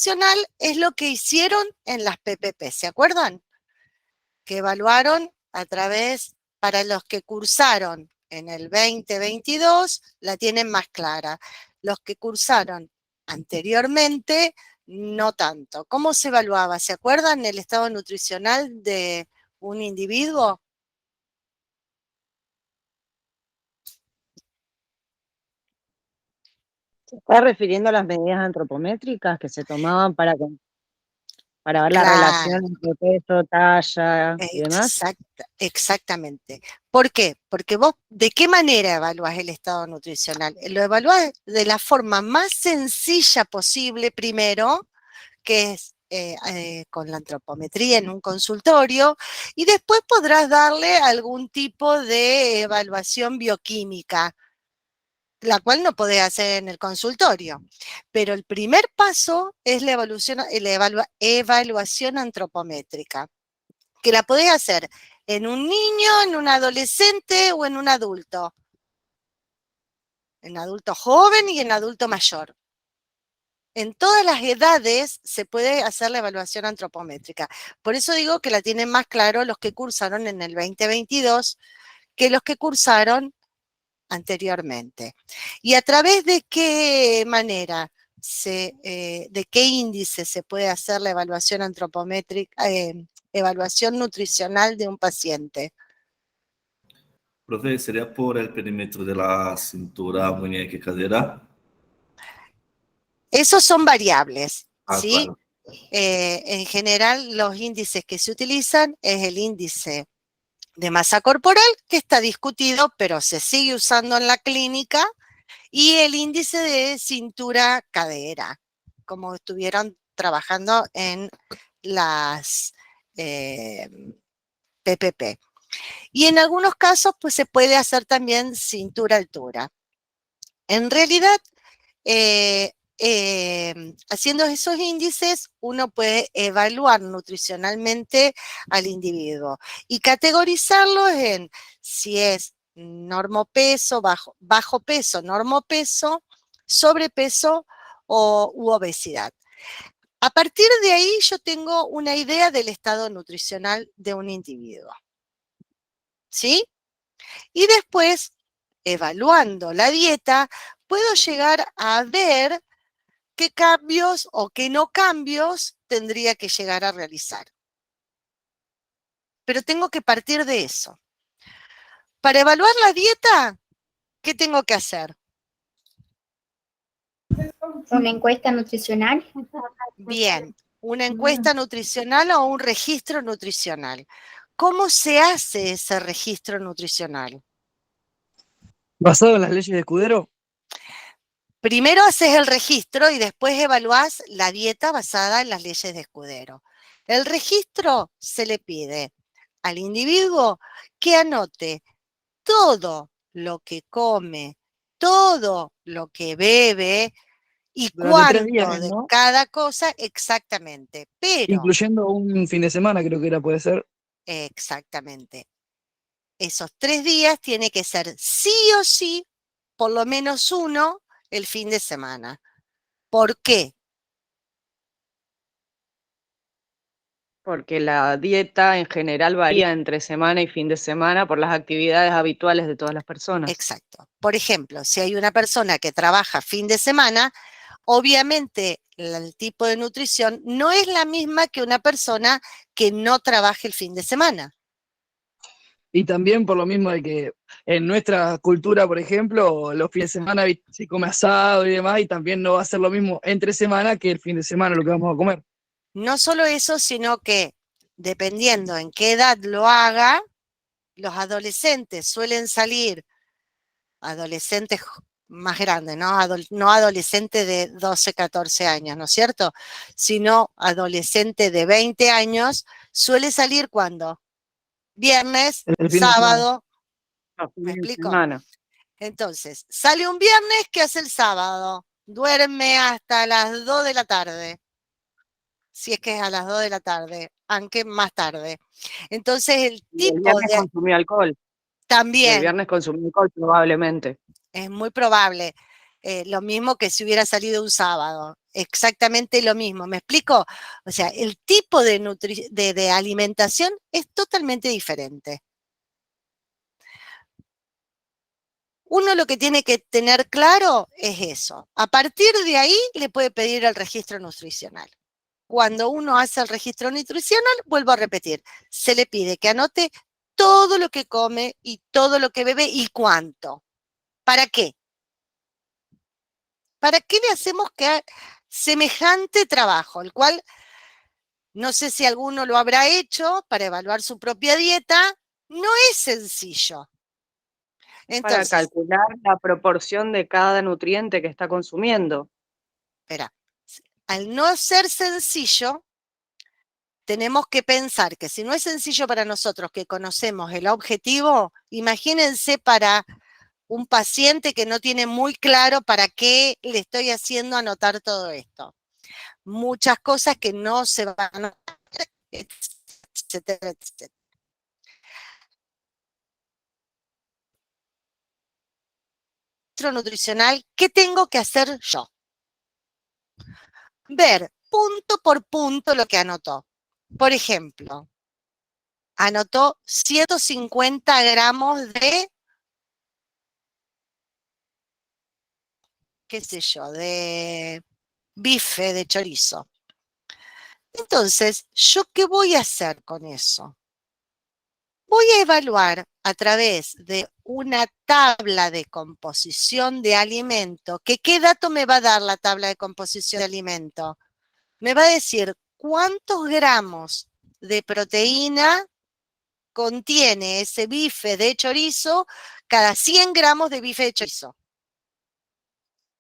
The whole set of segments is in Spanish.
nutricional es lo que hicieron en las PPP, ¿se acuerdan? Que evaluaron a través, para los que cursaron en el 2022, la tienen más clara. Los que cursaron anteriormente, no tanto. ¿Cómo se evaluaba? ¿Se acuerdan el estado nutricional de un individuo? ¿Se está refiriendo a las medidas antropométricas que se tomaban para ver la Claro. relación entre peso, talla y demás? Exactamente. ¿Por qué? Porque vos, ¿de qué manera evaluás el estado nutricional? Lo evaluás de la forma más sencilla posible primero, que es con la antropometría en un consultorio, y después podrás darle algún tipo de evaluación bioquímica, la cual no podés hacer en el consultorio. Pero el primer paso es la evaluación antropométrica, que la podés hacer en un niño, en un adolescente o en un adulto. En adulto joven y en adulto mayor. En todas las edades se puede hacer la evaluación antropométrica. Por eso digo que la tienen más claro los que cursaron en el 2022 que los que cursaron anteriormente. ¿Y a través de qué manera, de qué índice se puede hacer la evaluación antropométrica, evaluación nutricional de un paciente? Profe, ¿sería por el perímetro de la cintura, muñeca y cadera? Esos son variables, Ah, ¿sí? claro. En general, los índices que se utilizan es el índice de masa corporal, que está discutido, pero se sigue usando en la clínica, y el índice de cintura-cadera, como estuvieron trabajando en las PPP. Y en algunos casos, pues se puede hacer también cintura-altura. En realidad, haciendo esos índices, uno puede evaluar nutricionalmente al individuo y categorizarlos en si es normopeso, bajo peso, normopeso, sobrepeso u obesidad. A partir de ahí yo tengo una idea del estado nutricional de un individuo. ¿Sí? Y después, evaluando la dieta, puedo llegar a ver qué cambios o qué no cambios tendría que llegar a realizar. Pero tengo que partir de eso. Para evaluar la dieta, ¿qué tengo que hacer? Una encuesta nutricional. Bien, una encuesta nutricional o un registro nutricional. ¿Cómo se hace ese registro nutricional? ¿Basado en las leyes de Escudero? Primero haces el registro y después evaluás la dieta basada en las leyes de Escudero. El registro se le pide al individuo que anote todo lo que come, todo lo que bebe y Durante 3 días, cuánto de ¿no? cada cosa exactamente. Pero, Incluyendo un fin de semana, creo que era, puede ser. exactamente, esos 3 días tiene que ser sí o sí, por lo menos uno, el fin de semana. ¿Por qué? Porque la dieta en general varía entre semana y fin de semana por las actividades habituales de todas las personas. Exacto. Por ejemplo, si hay una persona que trabaja fin de semana, obviamente el tipo de nutrición no es la misma que una persona que no trabaje el fin de semana. Y también por lo mismo de que en nuestra cultura, por ejemplo, los fines de semana se come asado y demás, y también no va a ser lo mismo entre semana que el fin de semana lo que vamos a comer. No solo eso, sino que dependiendo en qué edad lo haga, los adolescentes suelen salir, adolescentes más grandes, ¿no? No adolescente de 12, 14 años, ¿no es cierto? Sino adolescente de 20 años, suele salir cuando viernes, El fin de semana. sábado, Los ¿me fines de explico? semana. Entonces, sale un viernes, ¿qué hace el sábado? Duerme hasta las 2 de la tarde, si es que es a las 2 de la tarde, aunque más tarde. Entonces, el Y el tipo viernes de... consumió alcohol. Y el También, viernes consumió alcohol probablemente. es muy probable, lo mismo que si hubiera salido un sábado. exactamente lo mismo. ¿Me explico? O sea, el tipo de alimentación es totalmente diferente. Uno lo que tiene que tener claro es eso. A partir de ahí le puede pedir el registro nutricional. Cuando uno hace el registro nutricional, vuelvo a repetir, se le pide que anote todo lo que come y todo lo que bebe y cuánto. ¿Para qué? ¿Para qué le hacemos semejante trabajo? El cual no sé si alguno lo habrá hecho para evaluar su propia dieta. No es sencillo. Para Entonces, calcular la proporción de cada nutriente que está consumiendo. espera, al no ser sencillo, tenemos que pensar que si no es sencillo para nosotros que conocemos el objetivo, imagínense para un paciente que no tiene muy claro para qué le estoy haciendo anotar todo esto. Muchas cosas que no se van a anotar, etcétera, etcétera. Nutricional, ¿qué tengo que hacer yo? Ver punto por punto lo que anotó. Por ejemplo, anotó 150 gramos de, qué sé yo, de bife de chorizo. Entonces, ¿yo qué voy a hacer con eso? Voy a evaluar a través de una tabla de composición de alimento. ¿Qué dato me va a dar la tabla de composición de alimento? Me va a decir cuántos gramos de proteína contiene ese bife de chorizo cada 100 gramos de bife de chorizo.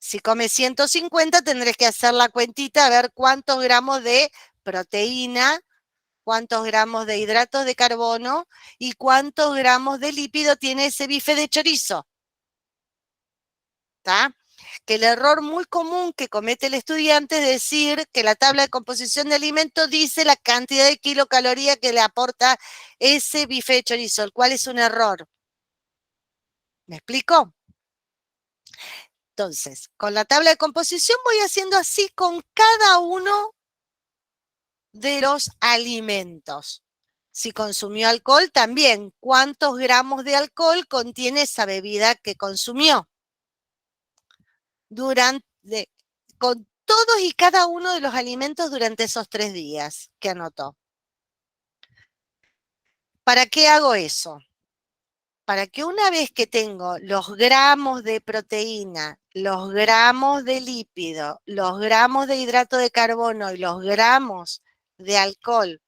Si comes 150, tendrás que hacer la cuentita a ver cuántos gramos de proteína, cuántos gramos de hidratos de carbono y cuántos gramos de lípido tiene ese bife de chorizo. ¿Está? Que el error muy común que comete el estudiante es decir que la tabla de composición de alimentos dice la cantidad de kilocalorías que le aporta ese bife de chorizo, el cual es un error. ¿Me explico? Entonces, con la tabla de composición voy haciendo así con cada uno de los alimentos. Si consumió alcohol, también cuántos gramos de alcohol contiene esa bebida que consumió. Con todos y cada uno de los alimentos durante esos 3 días que anotó. ¿Para qué hago eso? Para que una vez que tengo los gramos de proteína, los gramos de lípido, los gramos de hidrato de carbono y los gramos de alcohol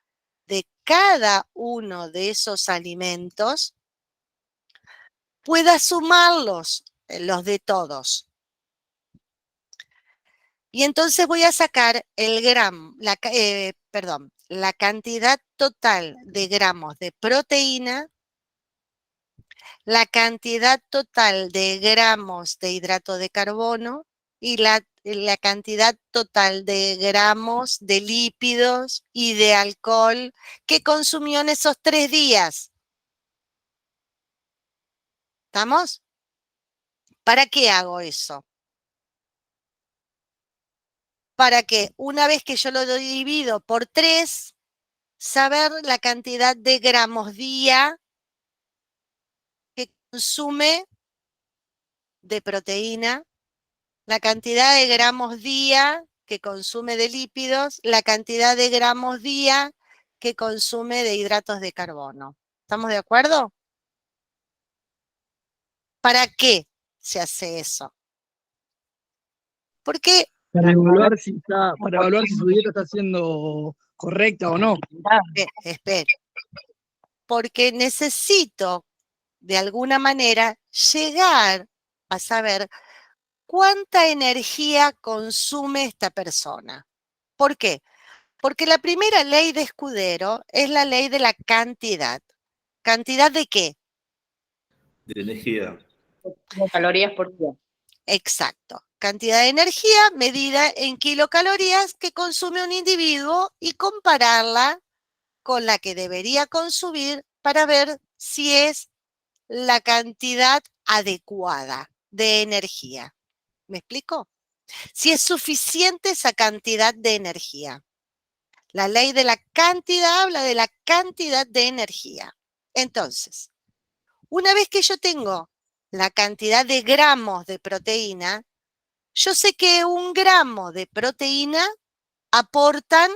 de cada uno de esos alimentos, pueda sumarlos, los de todos. Y entonces voy a sacar la cantidad total de gramos de proteína, la cantidad total de gramos de hidrato de carbono y la cantidad total de gramos de lípidos y de alcohol que consumió en esos 3 días. ¿Estamos? ¿Para qué hago eso? Para que una vez que yo lo divido por 3, saber la cantidad de gramos día que consume de proteína, la cantidad de gramos día que consume de lípidos, la cantidad de gramos día que consume de hidratos de carbono. ¿Estamos de acuerdo? ¿Para qué se hace eso? Porque Para evaluar si su dieta está siendo correcta o no. espere, porque necesito de alguna manera llegar a saber cuánta energía consume esta persona. ¿Por qué? Porque la primera ley de Escudero es la ley de la cantidad. ¿Cantidad de qué? De energía. Calorías por día. Exacto. Cantidad de energía medida en kilocalorías que consume un individuo y compararla con la que debería consumir para ver si es la cantidad adecuada de energía. ¿Me explico? Si es suficiente esa cantidad de energía. La ley de la cantidad habla de la cantidad de energía. Entonces, una vez que yo tengo la cantidad de gramos de proteína, yo sé que 1 gramo de proteína aportan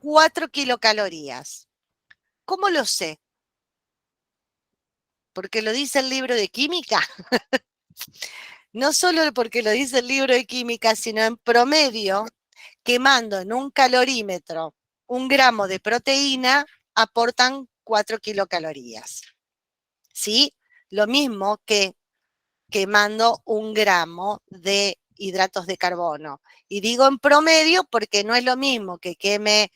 4 kilocalorías. ¿Cómo lo sé? Porque lo dice el libro de química. No solo porque lo dice el libro de química, sino en promedio, quemando en un calorímetro 1 gramo de proteína, aportan 4 kilocalorías. ¿Sí? Lo mismo que quemando 1 gramo de hidratos de carbono. Y digo en promedio porque no es lo mismo que queme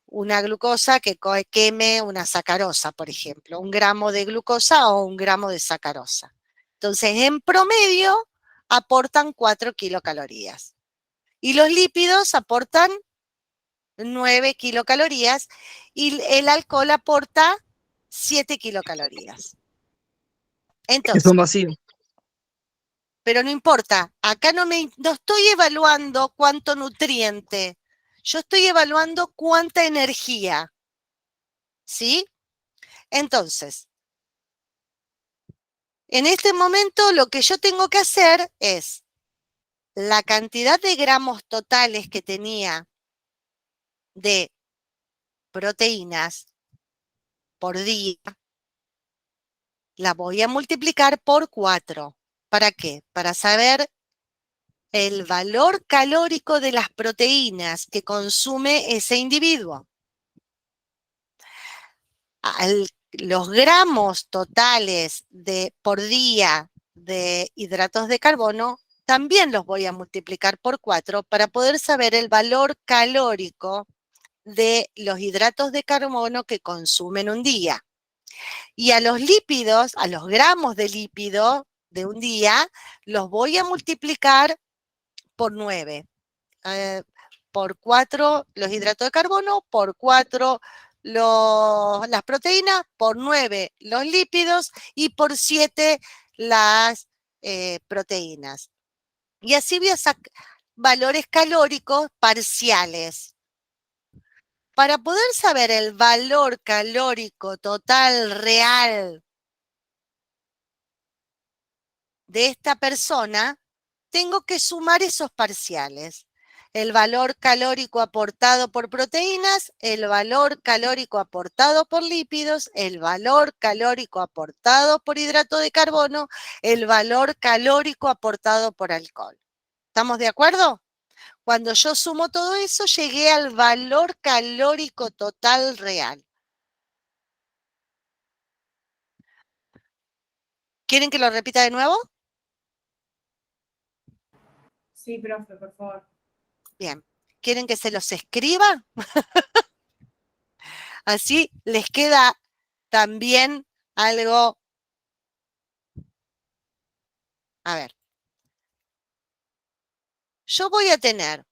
una glucosa que queme una sacarosa, por ejemplo. 1 gramo de glucosa o 1 gramo de sacarosa. Entonces, en promedio, aportan 4 kilocalorías. Y los lípidos aportan 9 kilocalorías y el alcohol aporta 7 kilocalorías. Que Entonces, son vacíos. pero no importa, acá no estoy evaluando cuánto nutriente, yo estoy evaluando cuánta energía, ¿sí? Entonces, en este momento lo que yo tengo que hacer es la cantidad de gramos totales que tenía de proteínas por día, la voy a multiplicar por 4. ¿Para qué? Para saber el valor calórico de las proteínas que consume ese individuo. Los gramos totales por día de hidratos de carbono también los voy a multiplicar por 4 para poder saber el valor calórico de los hidratos de carbono que consumen un día. Y a los lípidos, a los gramos de lípido de un día, los voy a multiplicar por 9. Por 4 los hidratos de carbono, por 4 las proteínas, por 9 los lípidos y por 7 las proteínas. Y así voy a sacar valores calóricos parciales. Para poder saber el valor calórico total real de esta persona, tengo que sumar esos parciales. El valor calórico aportado por proteínas, el valor calórico aportado por lípidos, el valor calórico aportado por hidrato de carbono, el valor calórico aportado por alcohol. ¿Estamos de acuerdo? Cuando yo sumo todo eso, llegué al valor calórico total real. ¿Quieren que lo repita de nuevo? Sí, profe, por favor. Bien. ¿Quieren que se los escriba? Así les queda también algo. A ver. Yo voy a tener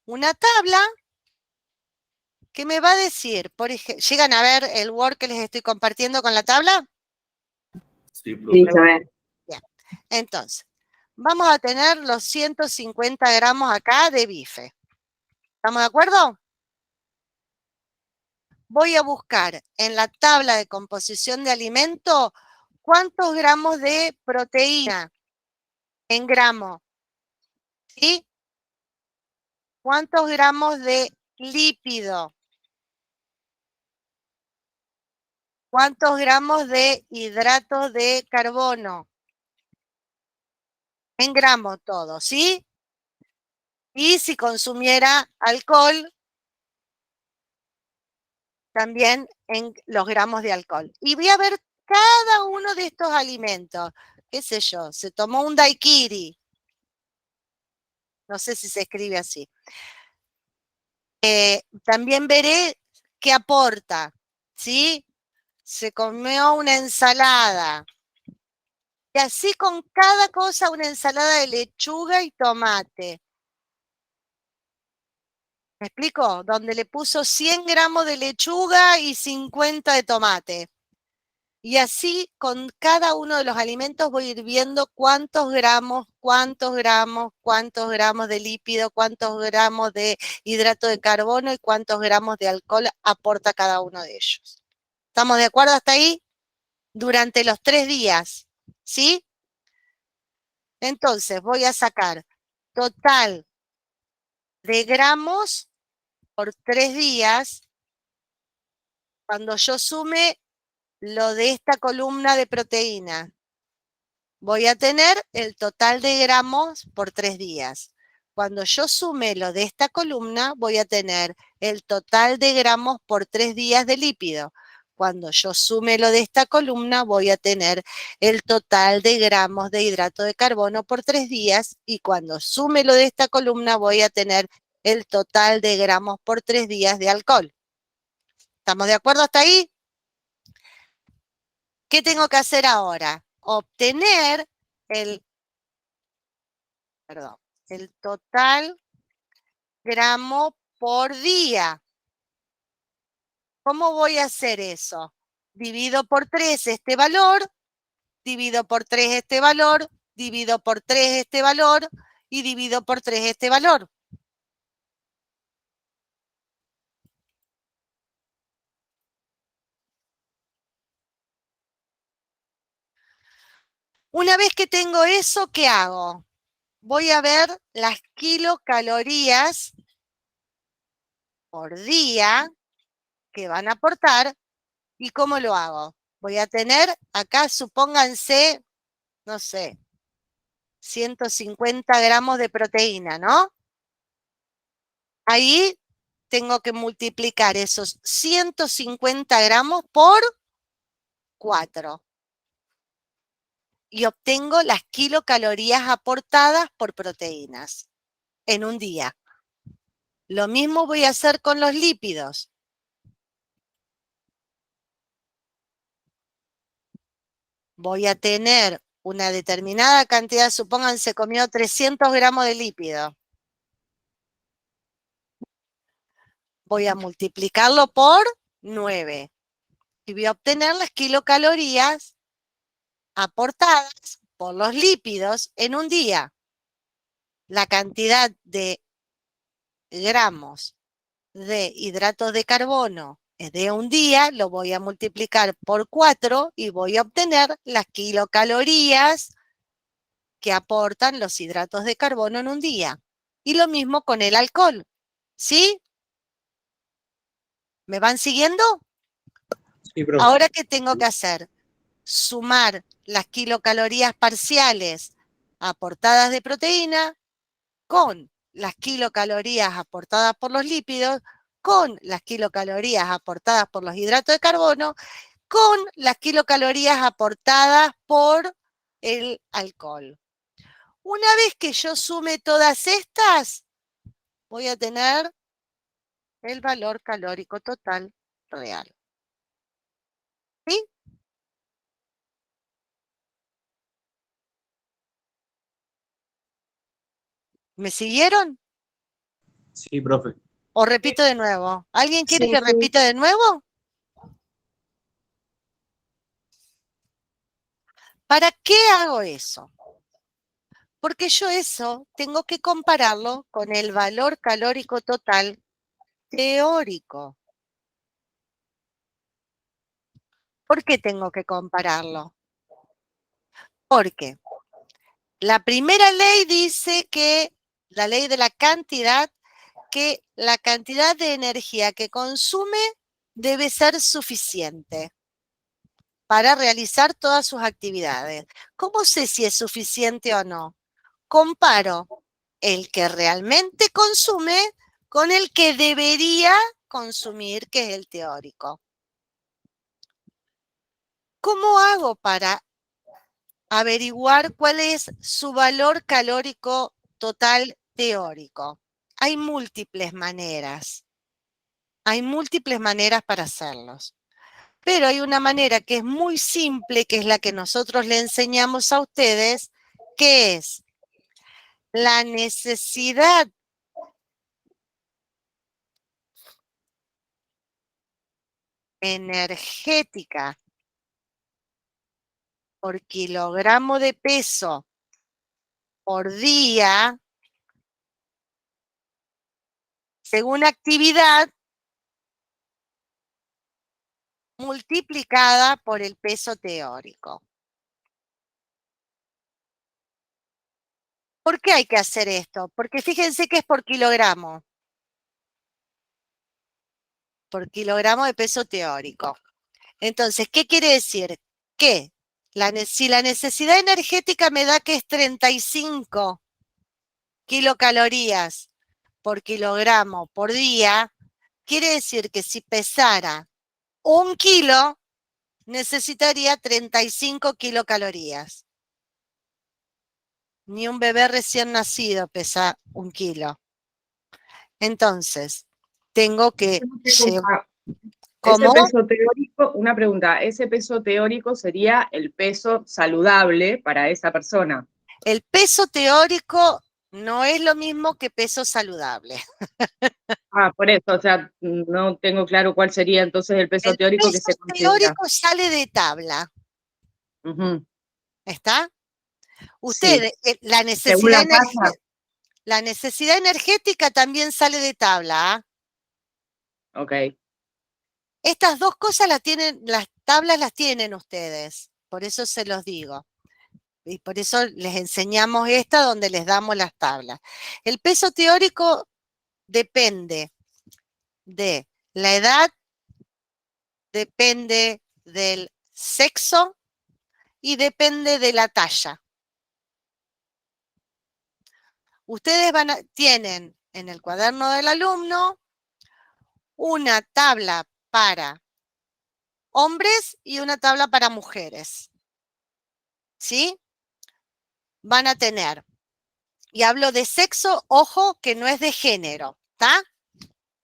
una tabla que me va a decir, por ejemplo, ¿llegan a ver el Word que les estoy compartiendo con la tabla? Sí, profe. Bien. Entonces, vamos a tener los 150 gramos acá de bife. ¿Estamos de acuerdo? Voy a buscar en la tabla de composición de alimento cuántos gramos de proteína en gramos, ¿sí? ¿Cuántos gramos de lípido? ¿Cuántos gramos de hidratos de carbono? En gramos todo, ¿sí? Y si consumiera alcohol, también en los gramos de alcohol. Y voy a ver cada uno de estos alimentos. ¿Qué sé yo? Se tomó un daiquiri. No sé si se escribe así. También veré qué aporta, ¿sí? Se comió una ensalada. Y así con cada cosa, una ensalada de lechuga y tomate. ¿Me explico? Donde le puso 100 gramos de lechuga y 50 de tomate. Y así con cada uno de los alimentos voy a ir viendo cuántos gramos de lípido, cuántos gramos de hidrato de carbono y cuántos gramos de alcohol aporta cada uno de ellos. ¿Estamos de acuerdo hasta ahí? Durante los 3 días, ¿sí? Entonces voy a sacar total de gramos por 3 días cuando yo sume lo de esta columna de proteína. Voy a tener el total de gramos por 3 días. Cuando yo sume lo de esta columna, voy a tener el total de gramos por 3 días de lípido. Cuando yo sume lo de esta columna, voy a tener el total de gramos de hidrato de carbono por 3 días. Y cuando sume lo de esta columna, voy a tener el total de gramos por 3 días de alcohol. ¿Estamos de acuerdo hasta ahí? ¿Qué tengo que hacer ahora? Obtener el total gramo por día. ¿Cómo voy a hacer eso? Divido por 3 este valor, divido por 3 este valor, divido por 3 este valor y divido por 3 este valor. Una vez que tengo eso, ¿qué hago? Voy a ver las kilocalorías por día que van a aportar y cómo lo hago. Voy a tener acá, supónganse, no sé, 150 gramos de proteína, ¿no? Ahí tengo que multiplicar esos 150 gramos por 4 y obtengo las kilocalorías aportadas por proteínas en un día. Lo mismo voy a hacer con los lípidos. Voy a tener una determinada cantidad, supónganse comió 300 gramos de lípido. Voy a multiplicarlo por 9 y voy a obtener las kilocalorías aportadas por los lípidos en un día. La cantidad de gramos de hidratos de carbono de un día lo voy a multiplicar por 4 y voy a obtener las kilocalorías que aportan los hidratos de carbono en un día. Y lo mismo con el alcohol. ¿Sí? ¿Me van siguiendo? Sí, profe. Ahora, ¿qué tengo que hacer? Sumar las kilocalorías parciales aportadas de proteína con las kilocalorías aportadas por los lípidos, con las kilocalorías aportadas por los hidratos de carbono, con las kilocalorías aportadas por el alcohol. Una vez que yo sume todas estas, voy a tener el valor calórico total real. ¿Sí? ¿Me siguieron? Sí, profe. ¿O repito de nuevo? ¿Alguien quiere Sí, que sí. repita de nuevo? ¿Para qué hago eso? Porque yo eso tengo que compararlo con el valor calórico total teórico. ¿Por qué tengo que compararlo? Porque la primera ley dice que, la ley de la cantidad, que la cantidad de energía que consume debe ser suficiente para realizar todas sus actividades. ¿Cómo sé si es suficiente o no? Comparo el que realmente consume con el que debería consumir, que es el teórico. ¿Cómo hago para averiguar cuál es su valor calórico total teórico? Hay múltiples maneras. Hay múltiples maneras para hacerlos. Pero hay una manera que es muy simple, que es la que nosotros le enseñamos a ustedes, que es la necesidad energética por kilogramo de peso por día, según actividad, multiplicada por el peso teórico. ¿Por qué hay que hacer esto? Porque fíjense que es por kilogramo. Por kilogramo de peso teórico. Entonces, ¿qué quiere decir? Que si la necesidad energética me da que es 35 kilocalorías por kilogramo por día, quiere decir que si pesara 1 kilo, necesitaría 35 kilocalorías. Ni un bebé recién nacido pesa 1 kilo. Entonces, tengo que llevar. Ese ¿Cómo? peso teórico, una pregunta, ese peso teórico sería el peso saludable para esa persona. El peso teórico no es lo mismo que peso saludable. Ah, por eso, o sea, no tengo claro cuál sería entonces el peso El teórico que peso se considera. teórico sale de tabla. Ujú. ¿Está? Sí. Usted, Según la tasa. la necesidad energética también sale de tabla. ¿Ah? Ok. Estas dos cosas las tablas las tienen ustedes. Por eso se los digo. Y por eso les enseñamos esta donde les damos las tablas. El peso teórico depende de la edad, depende del sexo y depende de la talla. Ustedes tienen en el cuaderno del alumno una tabla para hombres y una tabla para mujeres. ¿Sí? Van a tener, y hablo de sexo, ojo, que no es de género, ¿está?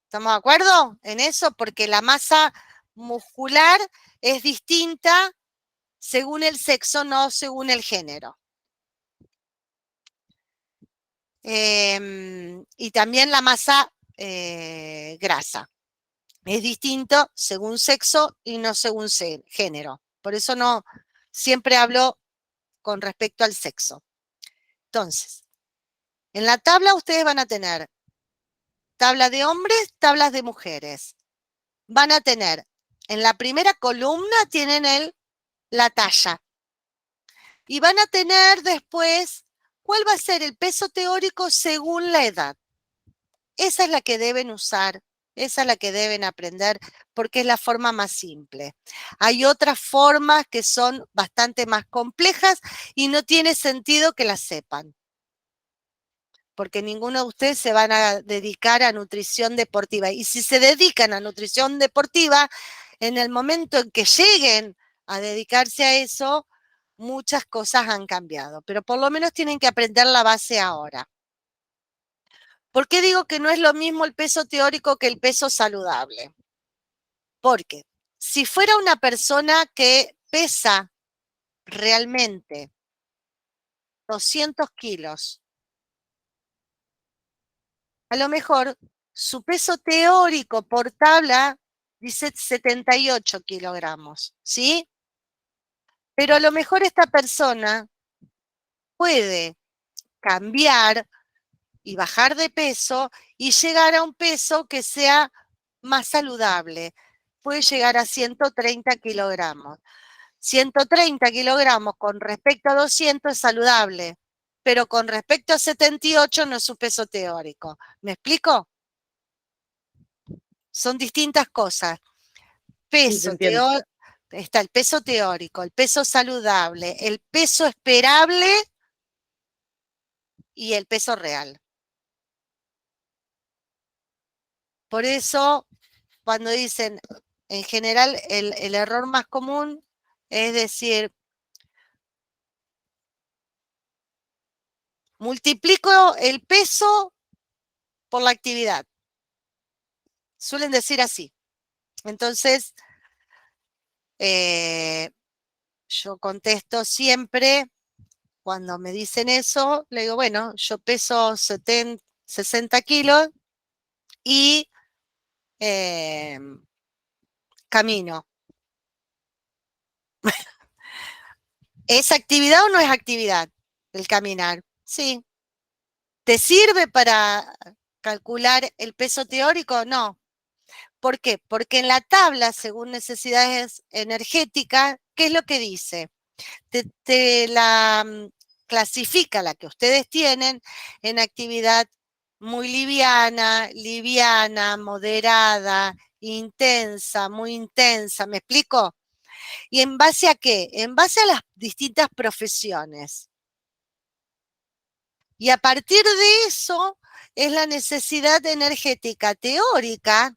¿Estamos de acuerdo en eso? Porque la masa muscular es distinta según el sexo, no según el género. Y también la masa grasa. Es distinto según sexo y no según género. Por eso no siempre hablo con respecto al sexo. Entonces, en la tabla ustedes van a tener tabla de hombres, tablas de mujeres. Van a tener, en la primera columna tienen la talla. Y van a tener después, ¿cuál va a ser el peso teórico según la edad? Esa es la que deben usar, esa es la que deben aprender, porque es la forma más simple. Hay otras formas que son bastante más complejas y no tiene sentido que las sepan, porque ninguno de ustedes se van a dedicar a nutrición deportiva. Y si se dedican a nutrición deportiva, en el momento en que lleguen a dedicarse a eso, muchas cosas han cambiado, pero por lo menos tienen que aprender la base ahora. ¿Por qué digo que no es lo mismo el peso teórico que el peso saludable? Porque si fuera una persona que pesa realmente 200 kilos, a lo mejor su peso teórico por tabla dice 78 kilogramos, ¿sí? Pero a lo mejor esta persona puede cambiar y bajar de peso y llegar a un peso que sea más saludable. Puede llegar a 130 kilogramos. 130 kilogramos con respecto a 200 es saludable, pero con respecto a 78 no es su peso teórico. ¿Me explico? Son distintas cosas. Peso teórico, está el peso teórico, el peso saludable, el peso esperable y el peso real. Por eso, cuando dicen, en general, el error más común es decir, multiplico el peso por la actividad. Suelen decir así. Entonces, yo contesto siempre, cuando me dicen eso, le digo, bueno, yo peso 60 kilos y camino. ¿Es actividad o no es actividad el caminar? Sí. ¿Te sirve para calcular el peso teórico? No. ¿Por qué? Porque en la tabla, según necesidades energéticas, ¿qué es lo que dice? Te la clasifica, la que ustedes tienen, en actividad muy liviana, liviana, moderada, intensa, muy intensa. ¿Me explico? ¿Y en base a qué? En base a las distintas profesiones. Y a partir de eso es la necesidad energética teórica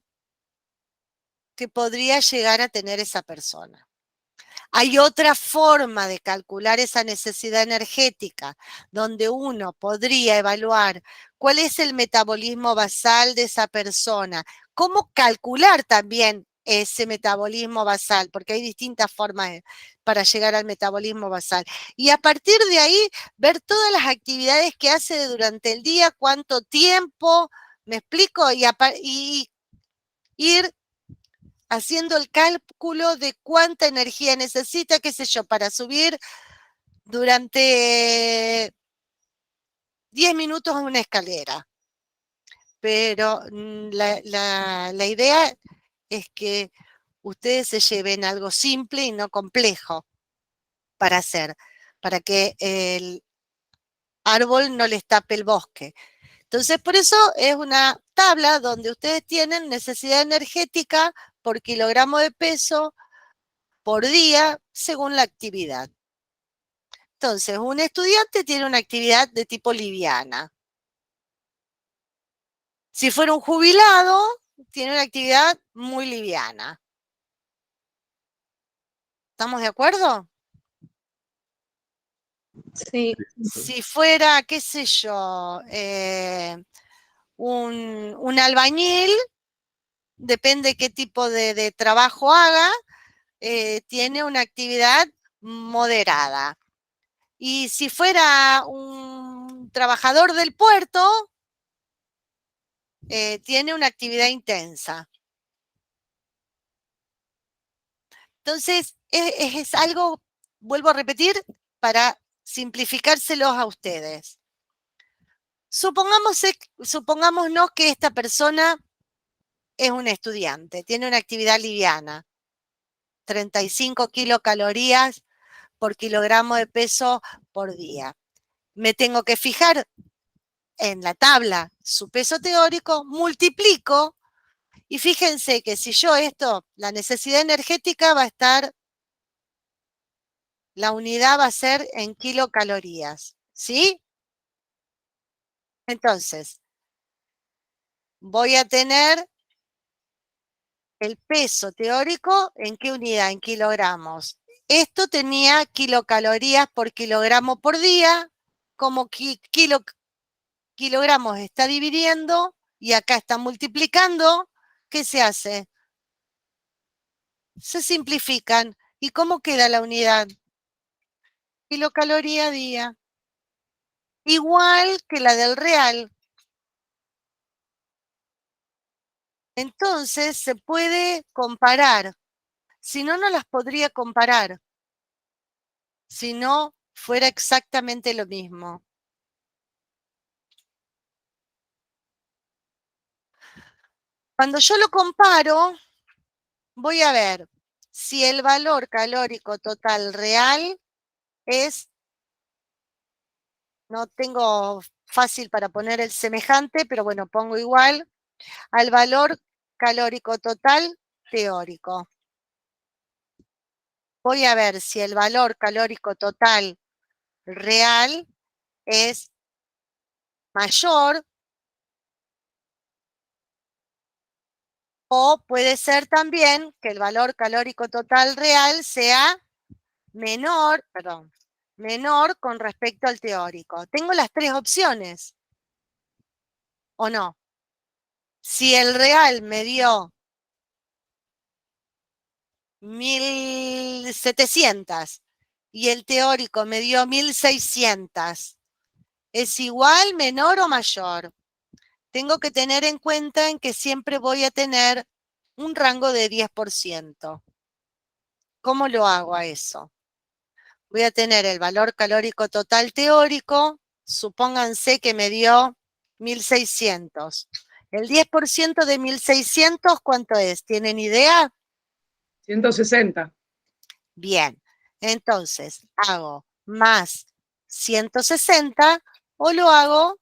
que podría llegar a tener esa persona. Hay otra forma de calcular esa necesidad energética, donde uno podría evaluar cuál es el metabolismo basal de esa persona, cómo calcular también ese metabolismo basal, porque hay distintas formas para llegar al metabolismo basal. Y a partir de ahí, ver todas las actividades que hace durante el día, cuánto tiempo, ¿me explico? Y ir haciendo el cálculo de cuánta energía necesita, qué sé yo, para subir durante 10 minutos a una escalera. Pero la idea es que ustedes se lleven algo simple y no complejo para hacer, para que el árbol no les tape el bosque. Entonces, por eso es una tabla donde ustedes tienen necesidad energética por kilogramo de peso por día según la actividad. Entonces, un estudiante tiene una actividad de tipo liviana. Si fuera un jubilado, tiene una actividad muy liviana. ¿Estamos de acuerdo? Sí. Si fuera, qué sé yo, un albañil, depende qué tipo de trabajo haga, tiene una actividad moderada. Y si fuera un trabajador del puerto, tiene una actividad intensa. Entonces, es algo, vuelvo a repetir, para simplificárselos a ustedes. Supongámonos que esta persona es un estudiante, tiene una actividad liviana, 35 kilocalorías por kilogramo de peso por día. Me tengo que fijar en la tabla su peso teórico, multiplico, y fíjense que si yo la necesidad energética va a estar, la unidad va a ser en kilocalorías, ¿sí? Entonces, voy a tener el peso teórico, ¿en qué unidad? En kilogramos. Esto tenía kilocalorías por kilogramo por día, como kilogramos está dividiendo y acá está multiplicando, ¿qué se hace? Se simplifican. ¿Y cómo queda la unidad? Kilocaloría día. Igual que la del real. Entonces se puede comparar. Si no, no las podría comparar. Si no fuera exactamente lo mismo. Cuando yo lo comparo, voy a ver si el valor calórico total real es, no tengo fácil para poner el semejante, pero bueno, pongo igual, al valor calórico total teórico. Voy a ver si el valor calórico total real es mayor o puede ser también que el valor calórico total real sea menor con respecto al teórico. Tengo las tres opciones, ¿o no? Si el real me dio 1700 y el teórico me dio 1600, ¿es igual, menor o mayor? Tengo que tener en cuenta en que siempre voy a tener un rango de 10%. ¿Cómo lo hago a eso? voy a tener el valor calórico total teórico, supónganse que me dio 1600. El 10% de 1600, ¿cuánto es? ¿Tienen idea? 160. Bien, entonces hago más 160 o lo hago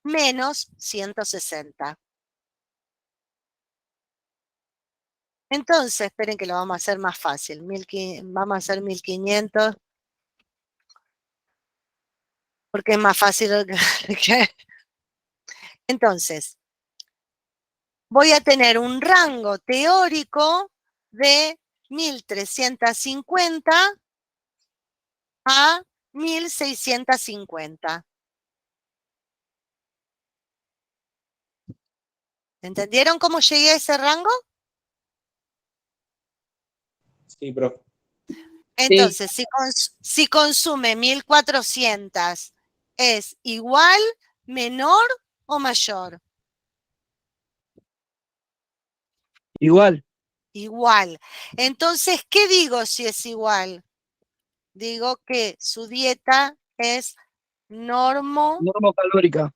menos 160. Entonces, esperen que lo vamos a hacer más fácil. Vamos a hacer 1500. Porque es más fácil. Entonces, voy a tener un rango teórico de 1350 a 1650. ¿Entendieron cómo llegué a ese rango? Sí, profe. Entonces, si consume 1400, ¿es igual, menor o mayor? Igual, Igual. Entonces, ¿qué digo si es igual? Digo que su dieta es normo calórica.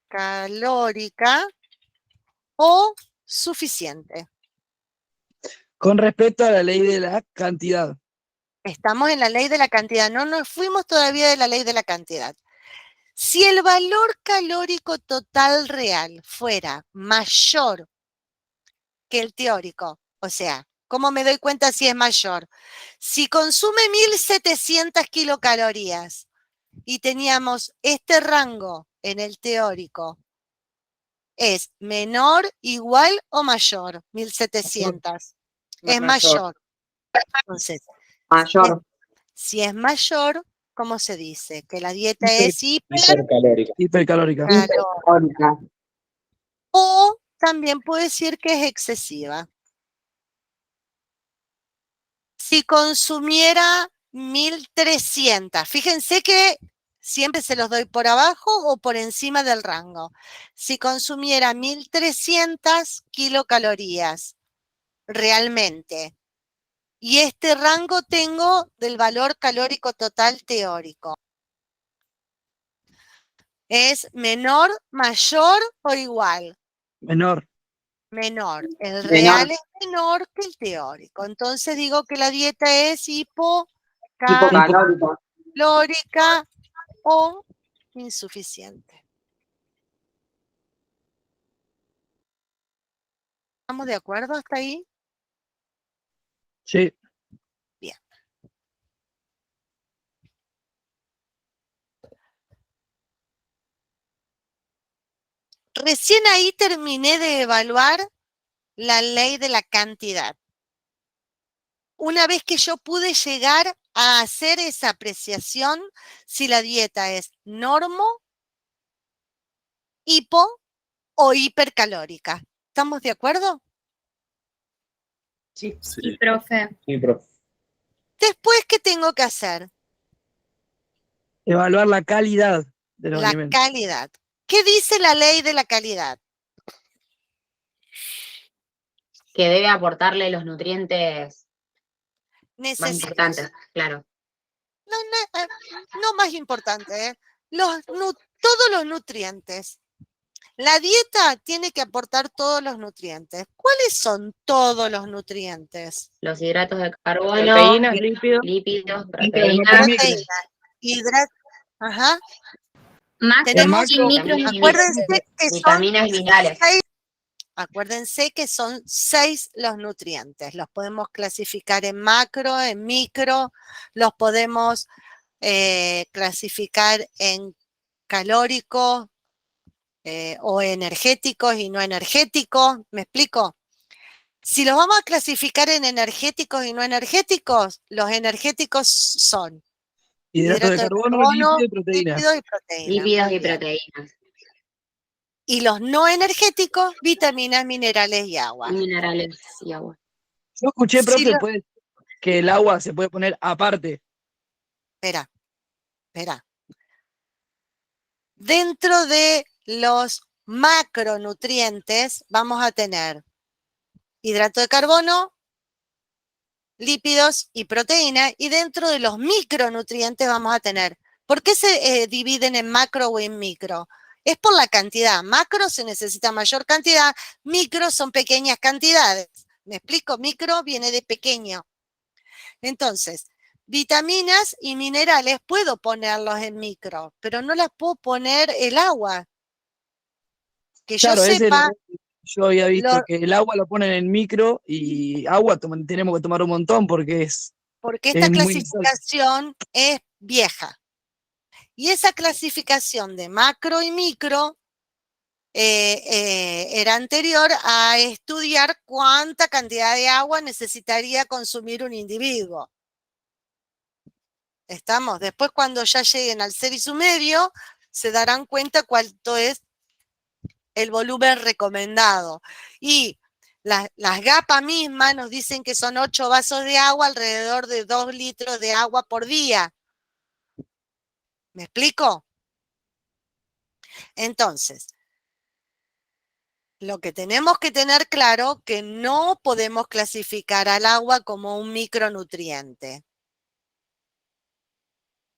calórica o suficiente. Con respecto a la ley de la cantidad. Estamos en la ley de la cantidad, no nos fuimos todavía de la ley de la cantidad. Si el valor calórico total real fuera mayor que el teórico, o sea, ¿cómo me doy cuenta si es mayor? Si consume 1700 kilocalorías y teníamos este rango en el teórico, ¿es menor, igual o mayor? 1700. Es mayor. Entonces, Mayor. si es mayor, ¿cómo se dice? Que la dieta es Hipercalórica. Hipercalórica. hipercalórica. O también puedo decir que es excesiva. Si consumiera 1300, fíjense que siempre se los doy por abajo o por encima del rango. Si consumiera 1300 kilocalorías realmente, y este rango tengo del valor calórico total teórico, ¿es menor, mayor o igual? Menor. Menor. El real es menor que el teórico. Entonces digo que la dieta es Hipocalórico. hipocalórica o insuficiente. ¿Estamos de acuerdo hasta ahí? Sí. Bien. Recién ahí terminé de evaluar la ley de la cantidad. Una vez que yo pude llegar a hacer esa apreciación, si la dieta es normo, hipo o hipercalórica. ¿Estamos de acuerdo? Sí. Sí, profe. Sí, profe. Después, ¿qué tengo que hacer? Evaluar la calidad de los La alimentos. calidad. ¿Qué dice la ley de la calidad? Que debe aportarle los nutrientes más Necesitas. importantes, claro. No más importante, ¿eh? Todos los nutrientes. La dieta tiene que aportar todos los nutrientes. ¿Cuáles son todos los nutrientes? Los hidratos de carbono, Proteínas, lípidos. lípidos, Proteínas. proteínas, Hidratos. Ajá. Macro Tenemos, y micro. acuérdense que son vitaminas y minerales. Acuérdense que son 6 los nutrientes. Los podemos clasificar en macro, en micro, los podemos clasificar en calóricos o energéticos y no energéticos. ¿Me explico? Si los vamos a clasificar en energéticos y no energéticos, los energéticos son Hidratos de carbono, lípido y proteína. lípidos y proteínas. Lípidos y Muy bien. proteínas. Y los no energéticos, vitaminas, minerales y agua. Y minerales y agua. Yo escuché, Sí, profe, pues, que el agua se puede poner aparte. Espera. Dentro de los macronutrientes vamos a tener hidrato de carbono, lípidos y proteína, y dentro de los micronutrientes vamos a tener. ¿Por qué se dividen en macro o en micro? Es por la cantidad. Macro se necesita mayor cantidad, micro son pequeñas cantidades. ¿Me explico? Micro viene de pequeño. Entonces, vitaminas y minerales puedo ponerlos en micro, pero no las puedo poner el agua. Que yo Claro, ese es el sepa, error que yo había visto, lo- que el agua lo ponen en micro y agua tenemos que tomar un montón porque porque esta es muy alta. clasificación es vieja. Y esa clasificación de macro y micro era anterior a estudiar cuánta cantidad de agua necesitaría consumir un individuo. ¿Estamos? Después, cuando ya lleguen al 6,5, se darán cuenta cuánto es el volumen recomendado. Y las GAPA mismas nos dicen que son 8 vasos de agua, alrededor de 2 litros de agua por día. ¿Me explico? Entonces, lo que tenemos que tener claro que no podemos clasificar al agua como un micronutriente.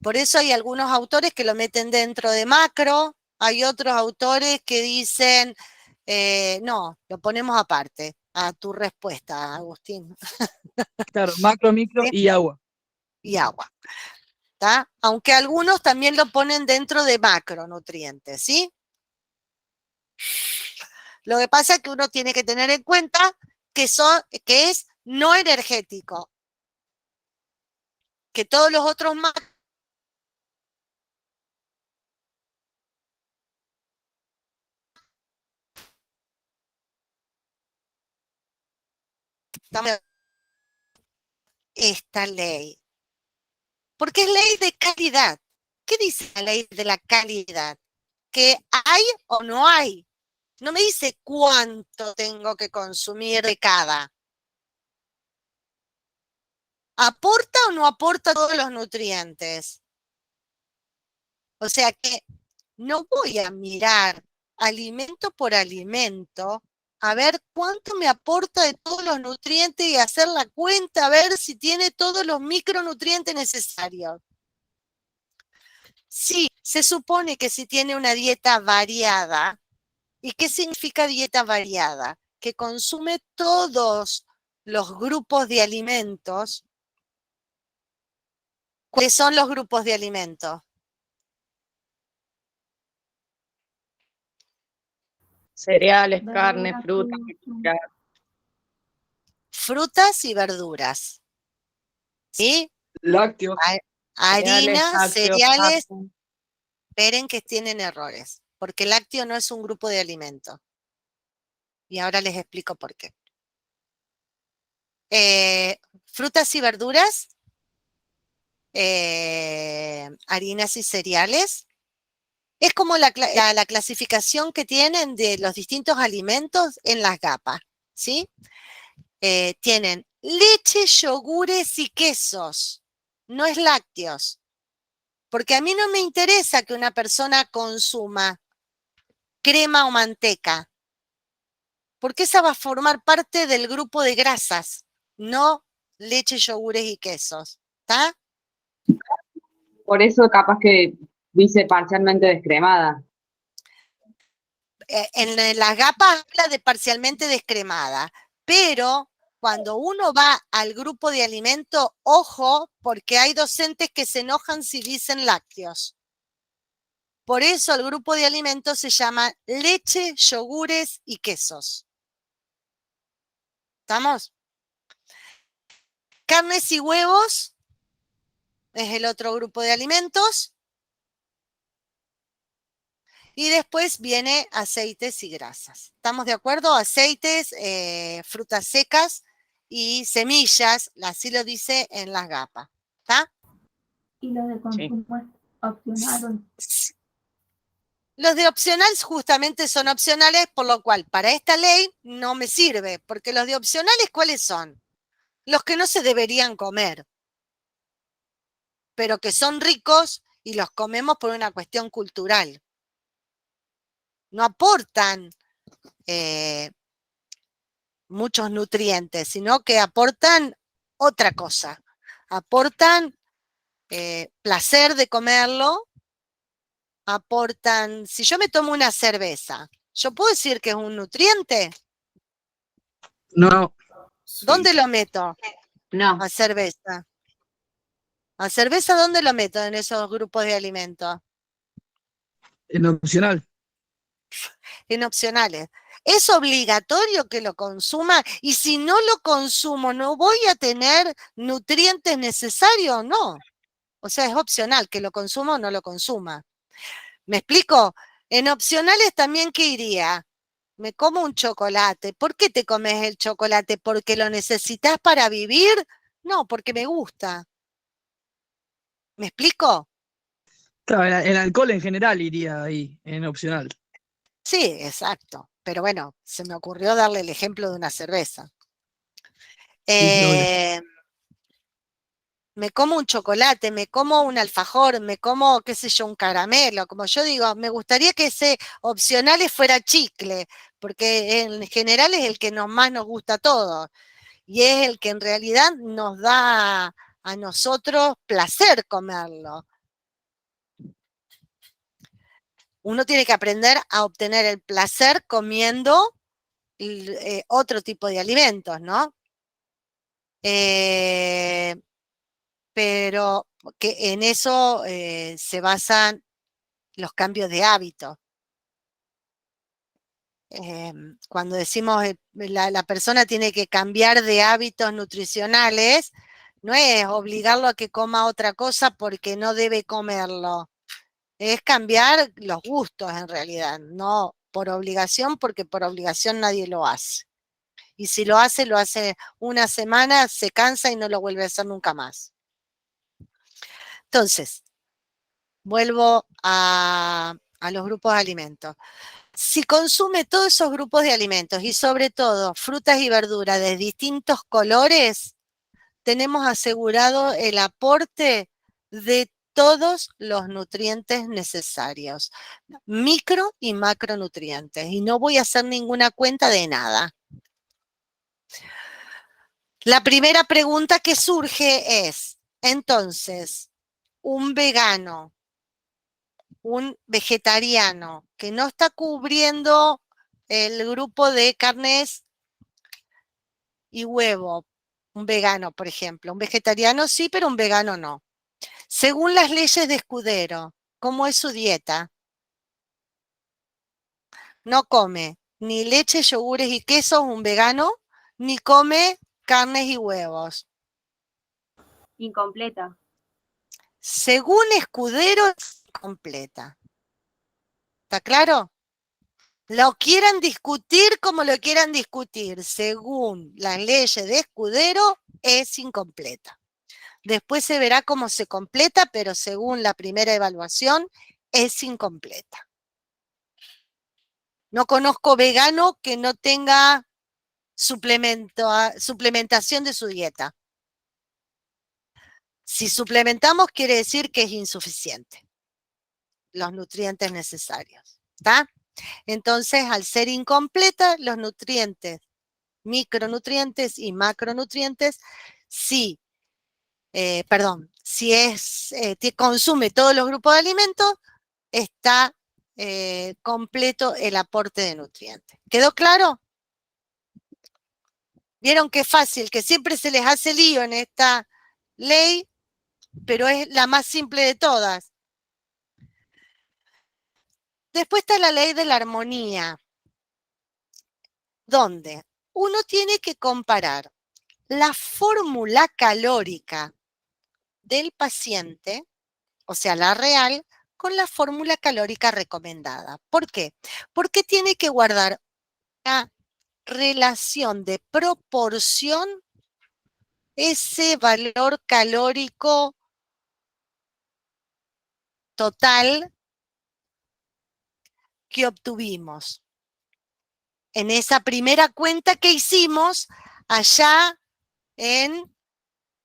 Por eso hay algunos autores que lo meten dentro de macro, hay otros autores que dicen, no, lo ponemos aparte. A tu respuesta, Agustín. Claro, macro, micro ¿Sí? y agua. Y agua. ¿Tá? Aunque algunos también lo ponen dentro de macronutrientes, ¿sí? Lo que pasa es que uno tiene que tener en cuenta que es no energético. Que todos los otros macros esta ley. Porque es ley de calidad. ¿Qué dice la ley de la calidad? Que hay o no hay. No me dice cuánto tengo que consumir de cada. ¿Aporta o no aporta todos los nutrientes? O sea que no voy a mirar alimento por alimento a ver cuánto me aporta de todos los nutrientes y hacer la cuenta a ver si tiene todos los micronutrientes necesarios. Sí, se supone que si tiene una dieta variada. ¿Y qué significa dieta variada? Que consume todos los grupos de alimentos. ¿Cuáles son los grupos de alimentos? Cereales, carne, fruta, Frutas y verduras. ¿Sí? Lácteos. Harina, lácteos, cereales, carne. esperen que tienen errores, porque el lácteo no es un grupo de alimentos. Y ahora les explico por qué. Frutas y verduras, harinas y cereales. Es como la clasificación que tienen de los distintos alimentos en las GAPA, ¿sí? Tienen leche, yogures y quesos, no es lácteos. Porque a mí no me interesa que una persona consuma crema o manteca, porque esa va a formar parte del grupo de grasas, no leche, yogures y quesos, ¿está? Por eso capaz que dice parcialmente descremada. En las GAPA habla de parcialmente descremada, pero cuando uno va al grupo de alimento, ojo, porque hay docentes que se enojan si dicen lácteos. Por eso el grupo de alimentos se llama leche, yogures y quesos. ¿Estamos? Carnes y huevos es el otro grupo de alimentos. Y después viene aceites y grasas. ¿Estamos de acuerdo? Aceites, frutas secas y semillas, así lo dice en las GAPA. ¿Está? Y lo de consumo es opcional. Los de opcional justamente son opcionales, por lo cual para esta ley no me sirve, porque los de opcionales, ¿cuáles son? Los que no se deberían comer, pero que son ricos y los comemos por una cuestión cultural. No aportan muchos nutrientes, sino que aportan otra cosa. Aportan placer de comerlo, aportan, si yo me tomo una cerveza, ¿yo puedo decir que es un nutriente? No, Sí. ¿Dónde lo meto? No, A cerveza. ¿A cerveza dónde lo meto en esos grupos de alimentos? en opcional. En opcionales. ¿Es obligatorio que lo consuma? Y si no lo consumo, ¿no voy a tener nutrientes necesarios? No. O sea, es opcional que lo consuma o no lo consuma. ¿Me explico? En opcionales también, ¿qué iría? Me como un chocolate. ¿Por qué te comes el chocolate? ¿Porque lo necesitas para vivir? No, porque me gusta. ¿Me explico? Claro, el alcohol en general iría ahí, en opcional. Sí, exacto. Pero bueno, se me ocurrió darle el ejemplo de una cerveza. Sí, sí, obvio. Me como un chocolate, me como un alfajor, me como, qué sé yo, un caramelo. Como yo digo, me gustaría que ese opcional fuera chicle, porque en general es el que más nos gusta a todos y es el que en realidad nos da a nosotros placer comerlo. Uno tiene que aprender a obtener el placer comiendo otro tipo de alimentos, ¿no? Pero que en eso se basan los cambios de hábito. Cuando decimos la persona tiene que cambiar de hábitos nutricionales, no es obligarlo a que coma otra cosa porque no debe comerlo. Es cambiar los gustos en realidad, no por obligación, porque por obligación nadie lo hace. Y si lo hace una semana, se cansa y no lo vuelve a hacer nunca más. Entonces, vuelvo a los grupos de alimentos. Si consume todos esos grupos de alimentos y sobre todo frutas y verduras de distintos colores, tenemos asegurado el aporte de todos los nutrientes necesarios, micro y macronutrientes, y no voy a hacer ninguna cuenta de nada. La primera pregunta que surge es, entonces, un vegano, un vegetariano que no está cubriendo el grupo de carnes y huevo, un vegano, por ejemplo, un vegetariano sí, pero un vegano no. Según las leyes de Escudero, ¿cómo es su dieta? No come ni leche, yogures y quesos, un vegano, ni come carnes y huevos. Incompleta. Según Escudero, es completa. ¿Está claro? Lo quieran discutir como lo quieran discutir, según las leyes de Escudero, es incompleta. Después se verá cómo se completa, pero según la primera evaluación, es incompleta. No conozco vegano que no tenga suplementación de su dieta. Si suplementamos, quiere decir que es insuficiente los nutrientes necesarios. ¿Está? Entonces, al ser incompleta, los nutrientes, micronutrientes y macronutrientes, si consume todos los grupos de alimentos, está completo el aporte de nutrientes. ¿Quedó claro? Vieron qué fácil, que siempre se les hace lío en esta ley, pero es la más simple de todas. Después está la ley de la armonía, donde uno tiene que comparar la fórmula calórica del paciente, o sea, la real, con la fórmula calórica recomendada. ¿Por qué? Porque tiene que guardar una relación de proporción, ese valor calórico total que obtuvimos en esa primera cuenta que hicimos allá en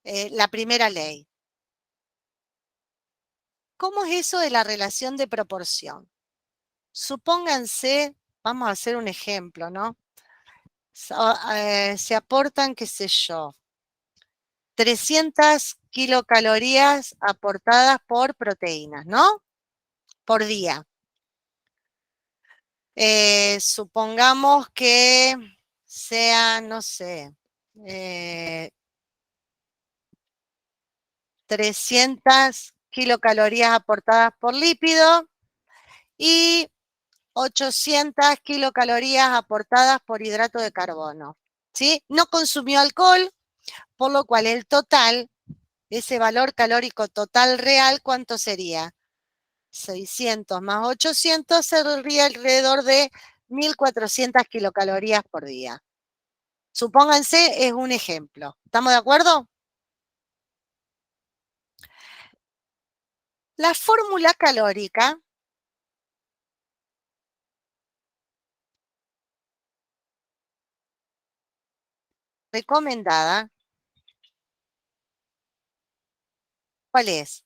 la primera ley. ¿Cómo es eso de la relación de proporción? Supónganse, vamos a hacer un ejemplo, ¿no? Se aportan, qué sé yo, 300 kilocalorías aportadas por proteínas, ¿no? Por día. Supongamos que sean, no sé, 300 kilocalorías aportadas por lípido y 800 kilocalorías aportadas por hidrato de carbono, ¿sí? No consumió alcohol, por lo cual el total, ese valor calórico total real, ¿cuánto sería? 600 más 800 sería alrededor de 1400 kilocalorías por día. Supónganse, es un ejemplo. ¿Estamos de acuerdo? La fórmula calórica recomendada, ¿cuál es?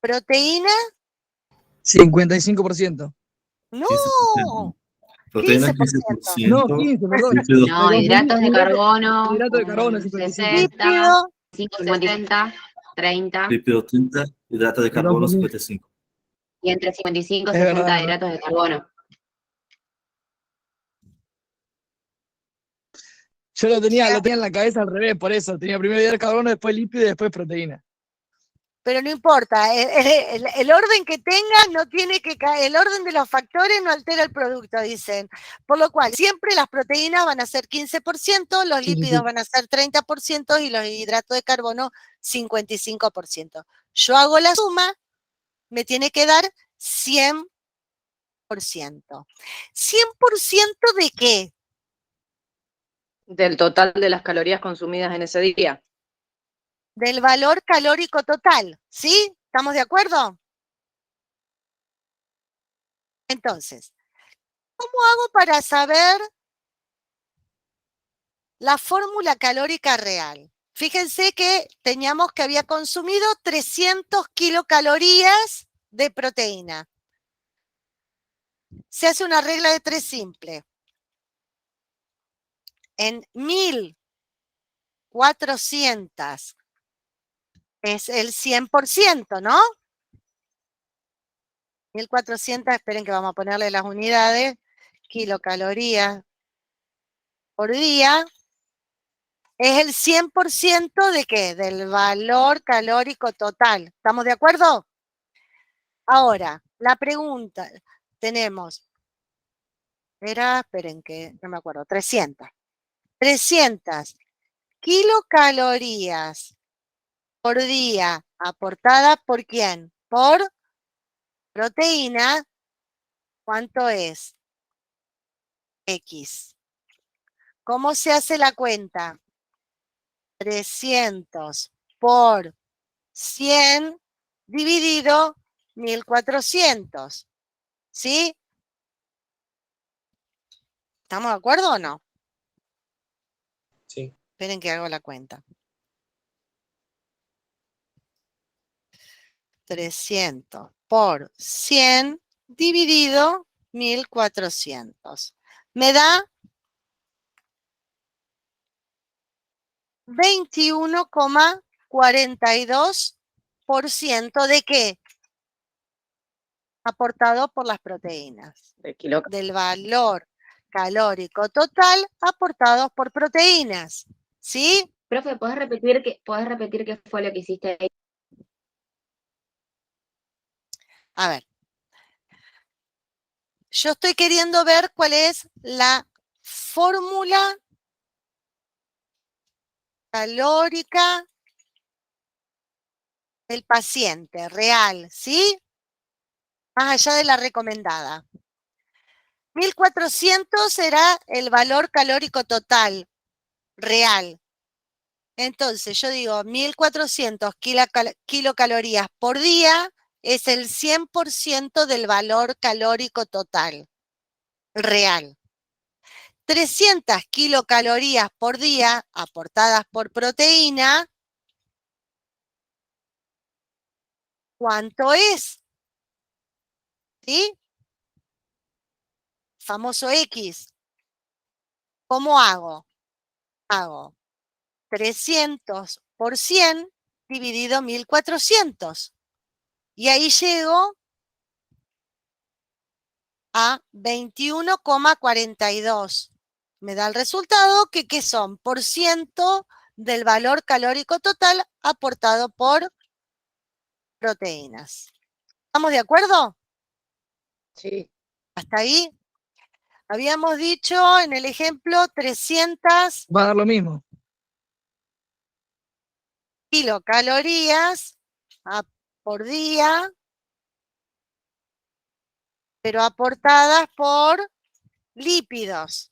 Proteína, 55%. no, 15%. Proteína 15%. No, 15%. 15, perdón. Lípido No, Me hidratos de confundí. carbono, Hidrato de carbono, un 55. 60, Lípido, 50, 30 lípido 30, hidrato de Perdón, carbono por mí. 55. y entre 55 y Es 60 verdad. hidratos de carbono. Yo lo tenía en la cabeza al revés, por eso. Tenía primero hidrato de carbono, después lípido y después proteína. pero no importa, el orden que tenga no tiene que caer, el orden de los factores no altera el producto, dicen. Por lo cual, siempre las proteínas van a ser 15%, los Sí, sí, lípidos sí. van a ser 30% y los hidratos de carbono 55%. Yo hago la suma, me tiene que dar 100%. ¿100% de qué? Del total de las calorías consumidas en ese día. Del valor calórico total, ¿sí? ¿Estamos de acuerdo? Entonces, ¿cómo hago para saber la fórmula calórica real? Fíjense que teníamos que había consumido 300 kilocalorías de proteína. Se hace una regla de 3 simple. En 1400 es el 100%, ¿no? 1400, esperen que vamos a ponerle las unidades, kilocalorías por día, es el 100% de qué? Del valor calórico total. ¿Estamos de acuerdo? Ahora, la pregunta, tenemos, esperen que no me acuerdo, 300. 300 kilocalorías por día aportadas por quién? Por proteína, ¿cuánto es? X. ¿Cómo se hace la cuenta? 300 por 100 dividido 1400. ¿Sí? ¿Estamos de acuerdo o no? Sí. Esperen que hago la cuenta. 300 por 100 dividido 1400. Me da 21,42% de qué? Aportado por las proteínas. Del valor calórico total aportado por proteínas. ¿Sí? Profe, ¿podés repetir qué fue lo que hiciste ahí? A ver. Yo estoy queriendo ver cuál es la fórmula calórica del paciente real, ¿sí? Más allá de la recomendada. 1400 será el valor calórico total, real. Entonces, yo digo 1400 kilocalorías por día es el 100% del valor calórico total, real. 300 kilocalorías por día aportadas por proteína, ¿cuánto es? ¿Sí? Famoso X. ¿Cómo hago? Hago 300 por 100 dividido 1400. Y ahí llego a 21,42. Me da el resultado que ¿qué son? Por ciento del valor calórico total aportado por proteínas. ¿Estamos de acuerdo? Sí. ¿Hasta ahí? Habíamos dicho en el ejemplo 300 Va a dar lo mismo. kilocalorías por día, pero aportadas por lípidos.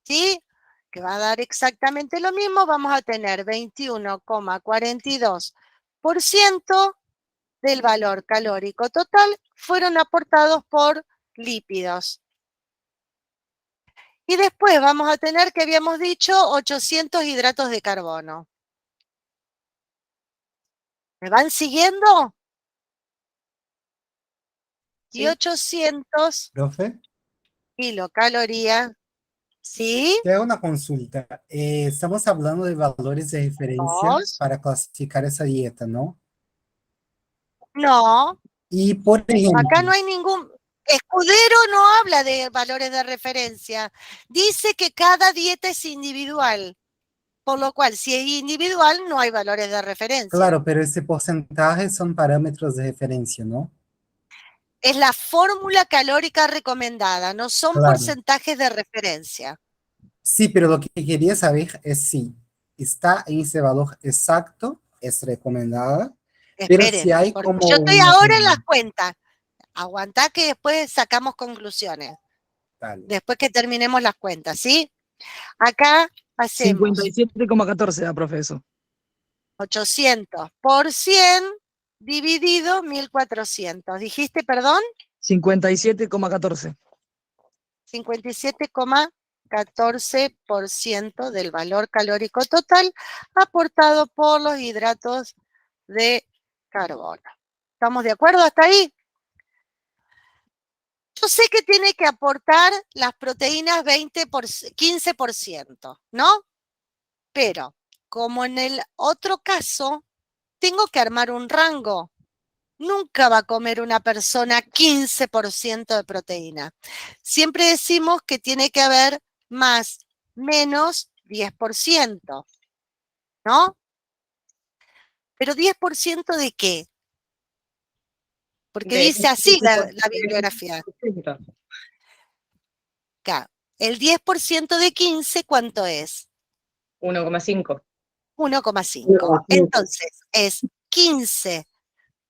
¿Sí? Que va a dar exactamente lo mismo. Vamos a tener 21,42% del valor calórico total fueron aportados por lípidos. Y después vamos a tener, que habíamos dicho, 800 hidratos de carbono. ¿Me van siguiendo? Y Sí. 800 Profe, kilocalorías. ¿Sí? te hago una consulta. Estamos hablando de valores de referencia Dos. para clasificar esa dieta, ¿no? No. Y por ejemplo, Acá no hay ningún... Escudero no habla de valores de referencia. Dice que cada dieta es individual. Por lo cual, si es individual, no hay valores de referencia. claro, pero ese porcentaje son parámetros de referencia, ¿no? Es la fórmula calórica recomendada, no son Claro. porcentajes de referencia. Sí, pero lo que quería saber es si está en ese valor exacto, es recomendada, pero si Esperen, hay porque como yo estoy una ahora en las tendencia. cuentas. Aguantá que después sacamos conclusiones. Dale. Después que terminemos las cuentas, ¿sí? Acá hacemos 57,14 da, profe, eso. 800 por 100 dividido 1400. ¿Dijiste, perdón? 57,14. 57,14% del valor calórico total aportado por los hidratos de carbono. ¿Estamos de acuerdo hasta ahí? Yo sé que tiene que aportar las proteínas 15%, ¿no? Pero, como en el otro caso, tengo que armar un rango. Nunca va a comer una persona 15% de proteína. Siempre decimos que tiene que haber más, menos 10%, ¿no? Pero ¿10% de qué? Porque dice así la bibliografía. Acá, el 10% de 15, ¿cuánto es? 1,5. 1,5. Entonces, es 15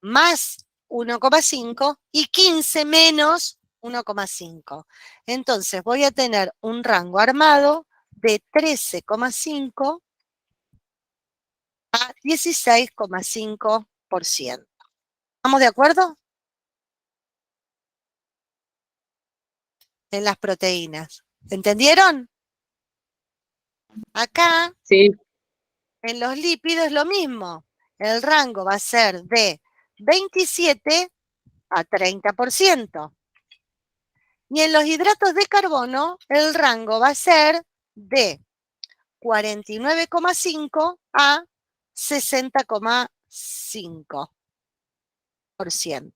más 1,5 y 15 menos 1,5. Entonces voy a tener un rango armado de 13,5 a 16,5%. ¿Estamos de acuerdo? En las proteínas. ¿Entendieron? Acá, Sí, en los lípidos, lo mismo. El rango va a ser de 27 a 30%. Y en los hidratos de carbono, el rango va a ser de 49,5 a 60,5%.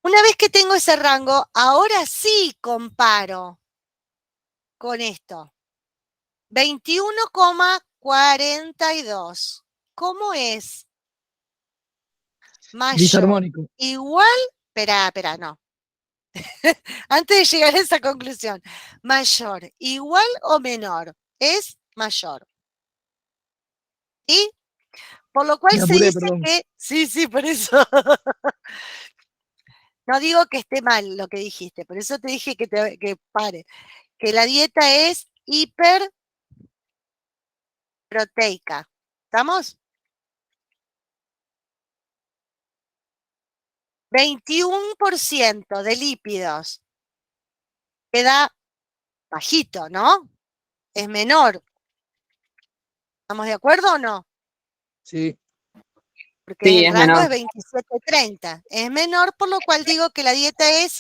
Una vez que tengo ese rango, ahora sí comparo con esto. 21,42. ¿Cómo es? Mayor, Disarmónico. igual, espera, no. Antes de llegar a esa conclusión, mayor, igual o menor, es mayor. ¿Sí? Por lo cual Me se apuré, dice perdón. que, sí, por eso. No digo que esté mal lo que dijiste, por eso te dije que pare. Que la dieta es hiperproteica. ¿Estamos? 21% de lípidos. Queda bajito, ¿no? Es menor. ¿Estamos de acuerdo o no? Sí. porque Sí, el es rango es menor. 27-30. Es menor, por lo cual digo que la dieta es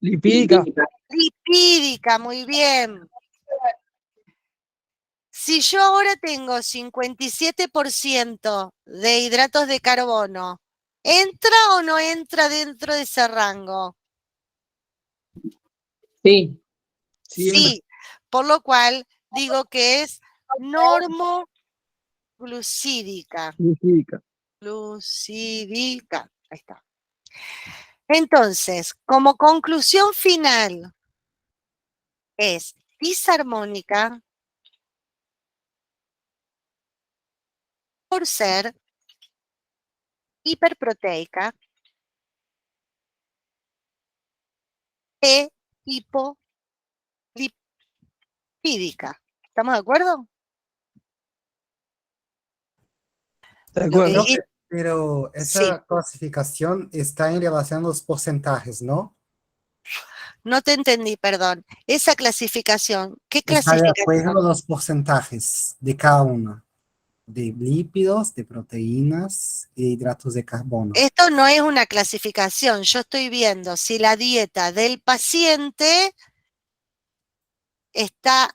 Lipídica. hipolipídica, muy bien. Si yo ahora tengo 57% de hidratos de carbono, ¿entra o no entra dentro de ese rango? Sí. Sí, por lo cual digo que es normoglucídica. Lipídica. Glucídica. Ahí está. Entonces, como conclusión final, es disarmónica por ser hiperproteica e hipolipídica. ¿Estamos de acuerdo? De Lo que acuerdo. dijiste, Pero sí, esa clasificación está en relación a los porcentajes, ¿no? no te entendí, perdón. Esa clasificación, ¿qué Está de acuerdo clasificación? a los porcentajes de cada uno, de lípidos, de proteínas e hidratos de carbono. Esto no es una clasificación, yo estoy viendo si la dieta del paciente está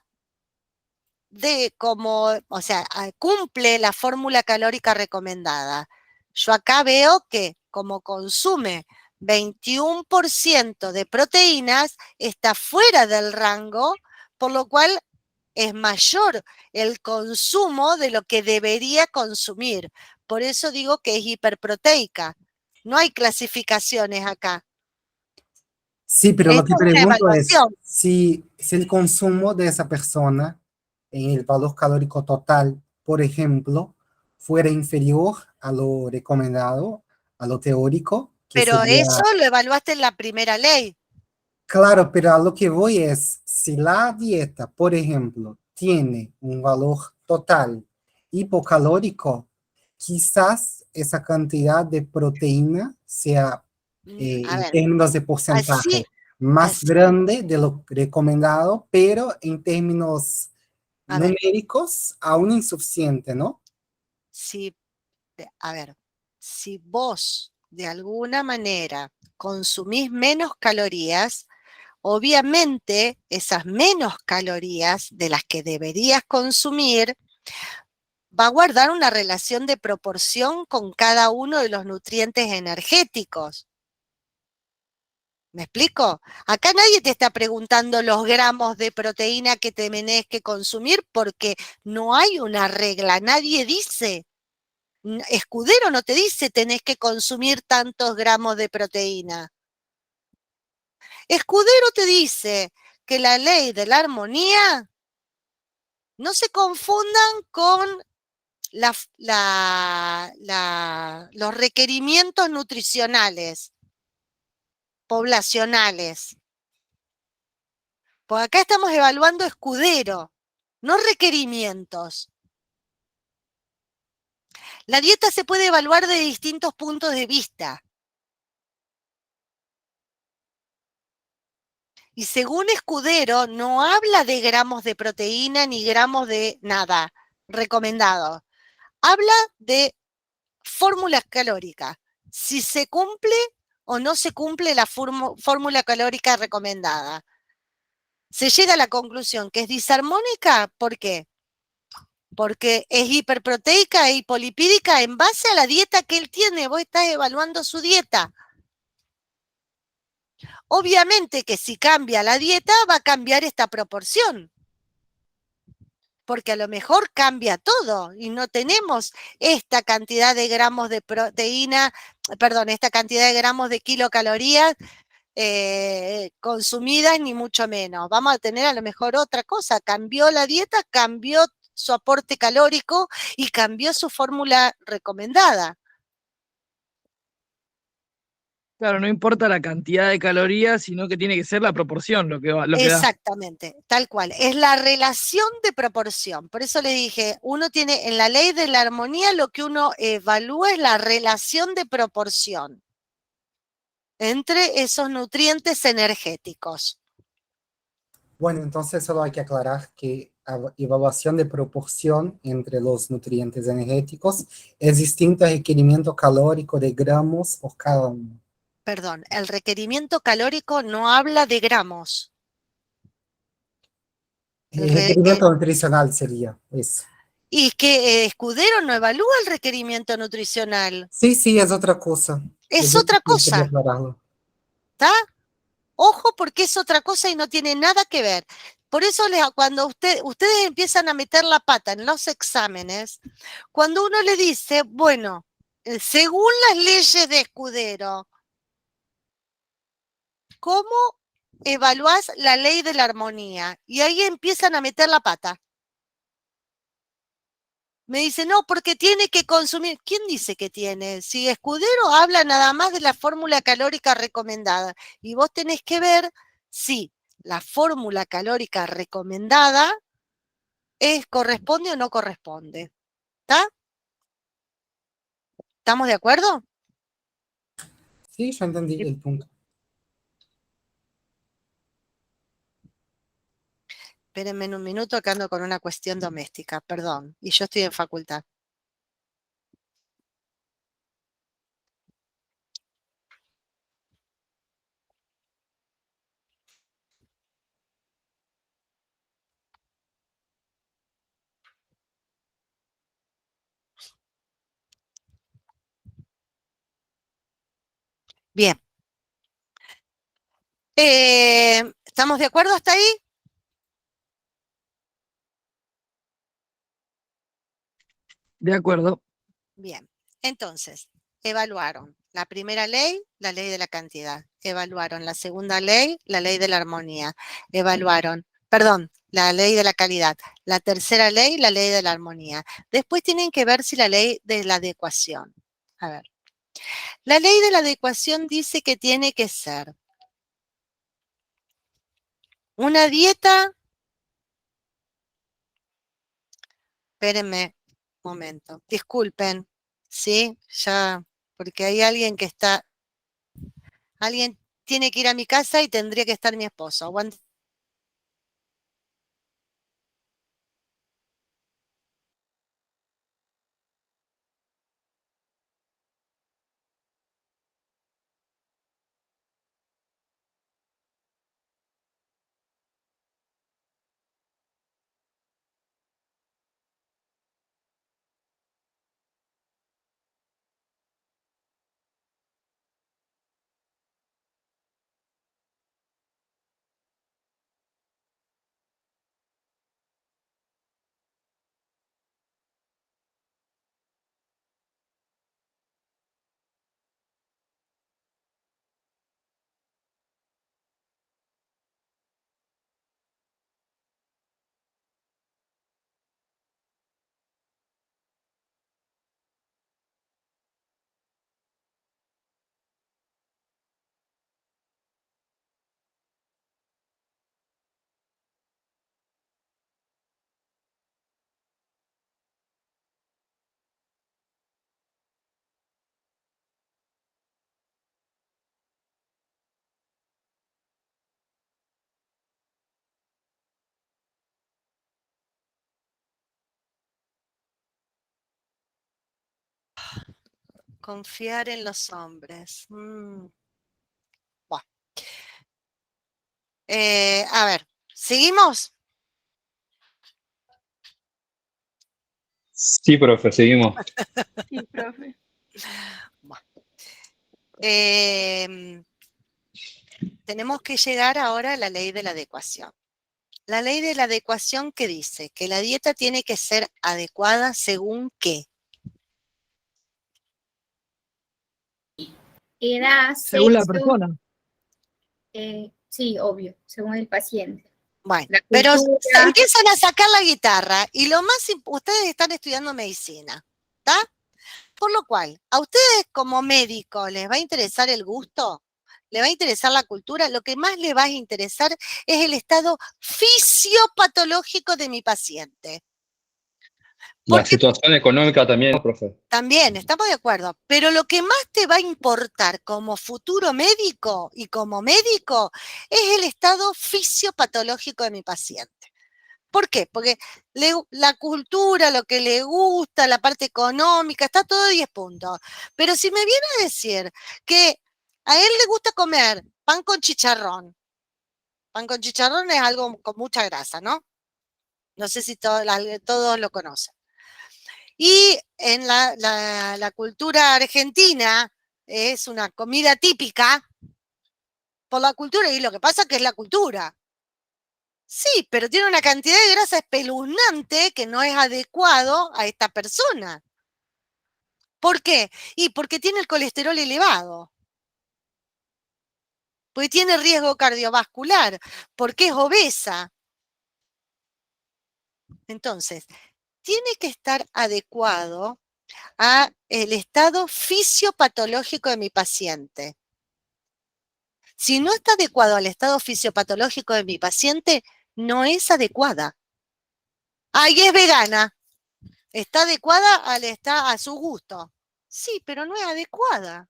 cumple la fórmula calórica recomendada. Yo acá veo que como consume 21% de proteínas, está fuera del rango, por lo cual es mayor el consumo de lo que debería consumir. Por eso digo que es hiperproteica. No hay clasificaciones acá. Sí, pero lo Esto que es una pregunto es evaluación. si el consumo de esa persona en el valor calórico total, por ejemplo, fuera inferior a lo recomendado, a lo teórico, que Pero sería, eso lo evaluaste en la primera ley. claro, pero a lo que voy es, si la dieta, por ejemplo, tiene un valor total hipocalórico, quizás esa cantidad de proteína sea, A en ver, términos de porcentaje, así, más así, grande de lo recomendado, pero en términos a ver, numéricos aún insuficiente, ¿no? si, a ver, si vos de alguna manera consumís menos calorías, obviamente esas menos calorías de las que deberías consumir va a guardar una relación de proporción con cada uno de los nutrientes energéticos. ¿Me explico? Acá nadie te está preguntando los gramos de proteína que tenés que consumir porque no hay una regla, nadie dice. Escudero no te dice tenés que consumir tantos gramos de proteína. Escudero te dice que la ley de la armonía no se confundan con los requerimientos nutricionales, poblacionales. Pues acá estamos evaluando escudero, no requerimientos. La dieta se puede evaluar de distintos puntos de vista. Y según Escudero, no habla de gramos de proteína ni gramos de nada recomendado. Habla de fórmula calórica. Si se cumple o no se cumple la fórmula calórica recomendada. Se llega a la conclusión que es disarmónica, ¿por qué? Porque es hiperproteica e hipolipídica en base a la dieta que él tiene. Vos estás evaluando su dieta. Obviamente que si cambia la dieta va a cambiar esta proporción, porque a lo mejor cambia todo y no tenemos esta cantidad de gramos de proteína, perdón, esta cantidad de gramos de kilocalorías consumidas ni mucho menos. Vamos a tener a lo mejor otra cosa, cambió la dieta, cambió su aporte calórico y cambió su fórmula recomendada. Claro, no importa la cantidad de calorías, sino que tiene que ser la proporción lo que da. Exactamente, tal cual. Es la relación de proporción. Por eso le dije, uno tiene en la ley de la armonía lo que uno evalúa es la relación de proporción entre esos nutrientes energéticos. Bueno, entonces solo hay que aclarar que evaluación de proporción entre los nutrientes energéticos es distinto al requerimiento calórico de gramos por cada uno. Perdón, el requerimiento calórico no habla de gramos. El requerimiento nutricional sería eso. Y que Escudero no evalúa el requerimiento nutricional. Sí, sí, es otra cosa. Es Yo otra quería cosa. aclararlo. ¿Está? Ojo, porque es otra cosa y no tiene nada que ver. Por eso cuando ustedes empiezan a meter la pata en los exámenes, cuando uno le dice, bueno, según las leyes de Escudero, ¿cómo evaluás la ley de la armonía? Y ahí empiezan a meter la pata. Me dice, no, porque tiene que consumir. ¿Quién dice que tiene? Si Escudero habla nada más de la fórmula calórica recomendada. Y vos tenés que ver si la fórmula calórica recomendada corresponde o no corresponde. ¿Está? ¿Estamos de acuerdo? Sí, yo entendí el punto. Espérenme un minuto, que ando con una cuestión doméstica, perdón. Y yo estoy en facultad. Bien. ¿Estamos de acuerdo hasta ahí? De acuerdo. Bien. Entonces, evaluaron la primera ley, la ley de la cantidad. Evaluaron la segunda ley, la ley de la armonía. Evaluaron, perdón, la ley de la calidad. La tercera ley, la ley de la armonía. Después tienen que ver si la ley de la adecuación. A ver. La ley de la adecuación dice que tiene que ser una dieta. Espérenme un momento. Disculpen, ¿sí? Ya, porque hay alguien que está. Alguien tiene que ir a mi casa y tendría que estar mi esposo. Aguanta. Confiar en los hombres. Bueno. A ver, ¿seguimos? Sí, profe, seguimos. Sí, profe. Bueno. Tenemos que llegar ahora a la ley de la adecuación. La ley de la adecuación que dice que la dieta tiene que ser adecuada según qué. Edad, Según la sexo, persona. sí, obvio, según el paciente. Bueno, La pero cultura. empiezan a sacar la guitarra y lo más, ustedes están estudiando medicina, ¿está? Por lo cual, a ustedes como médicos les va a interesar el gusto, les va a interesar la cultura, lo que más les va a interesar es el estado fisiopatológico de mi paciente. La situación económica también, profe. También, estamos de acuerdo, pero lo que más te va a importar como futuro médico y como médico es el estado fisiopatológico de mi paciente. ¿Por qué? Porque la cultura, lo que le gusta, la parte económica, está todo 10 puntos. Pero si me viene a decir que a él le gusta comer pan con chicharrón es algo con mucha grasa, ¿no? No sé si todos lo conocen. Y en la cultura argentina es una comida típica por la cultura, y lo que pasa es que es la cultura. Sí, pero tiene una cantidad de grasa espeluznante que no es adecuado a esta persona. ¿Por qué? Y porque tiene el colesterol elevado. Porque tiene riesgo cardiovascular. Porque es obesa. Entonces, tiene que estar adecuado a el estado fisiopatológico de mi paciente. Si no está adecuado al estado fisiopatológico de mi paciente, no es adecuada. Ahí es vegana. Está adecuada a su gusto. Sí, pero no es adecuada.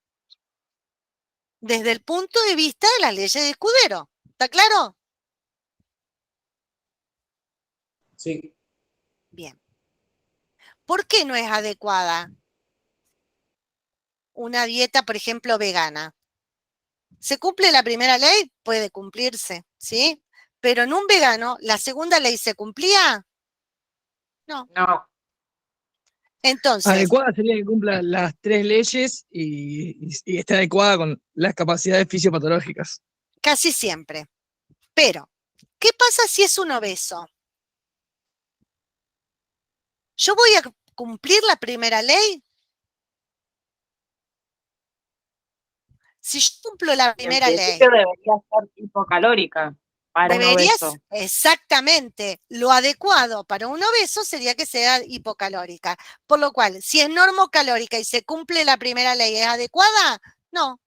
Desde el punto de vista de las leyes de Escudero. ¿Está claro? Sí. Bien. ¿Por qué no es adecuada una dieta, por ejemplo, vegana? ¿Se cumple la primera ley? Puede cumplirse, ¿sí? Pero en un vegano, ¿la segunda ley se cumplía? No. No. Entonces, Adecuada sería que cumpla las 3 leyes y esté adecuada con las capacidades fisiopatológicas. casi siempre. Pero, ¿qué pasa si es un obeso? ¿Yo voy a cumplir la primera ley? Si yo cumplo la primera En ley, principio debería ser hipocalórica para un obeso. exactamente, lo adecuado para un obeso sería que sea hipocalórica. Por lo cual, si es normocalórica y se cumple la primera ley, ¿es adecuada? No.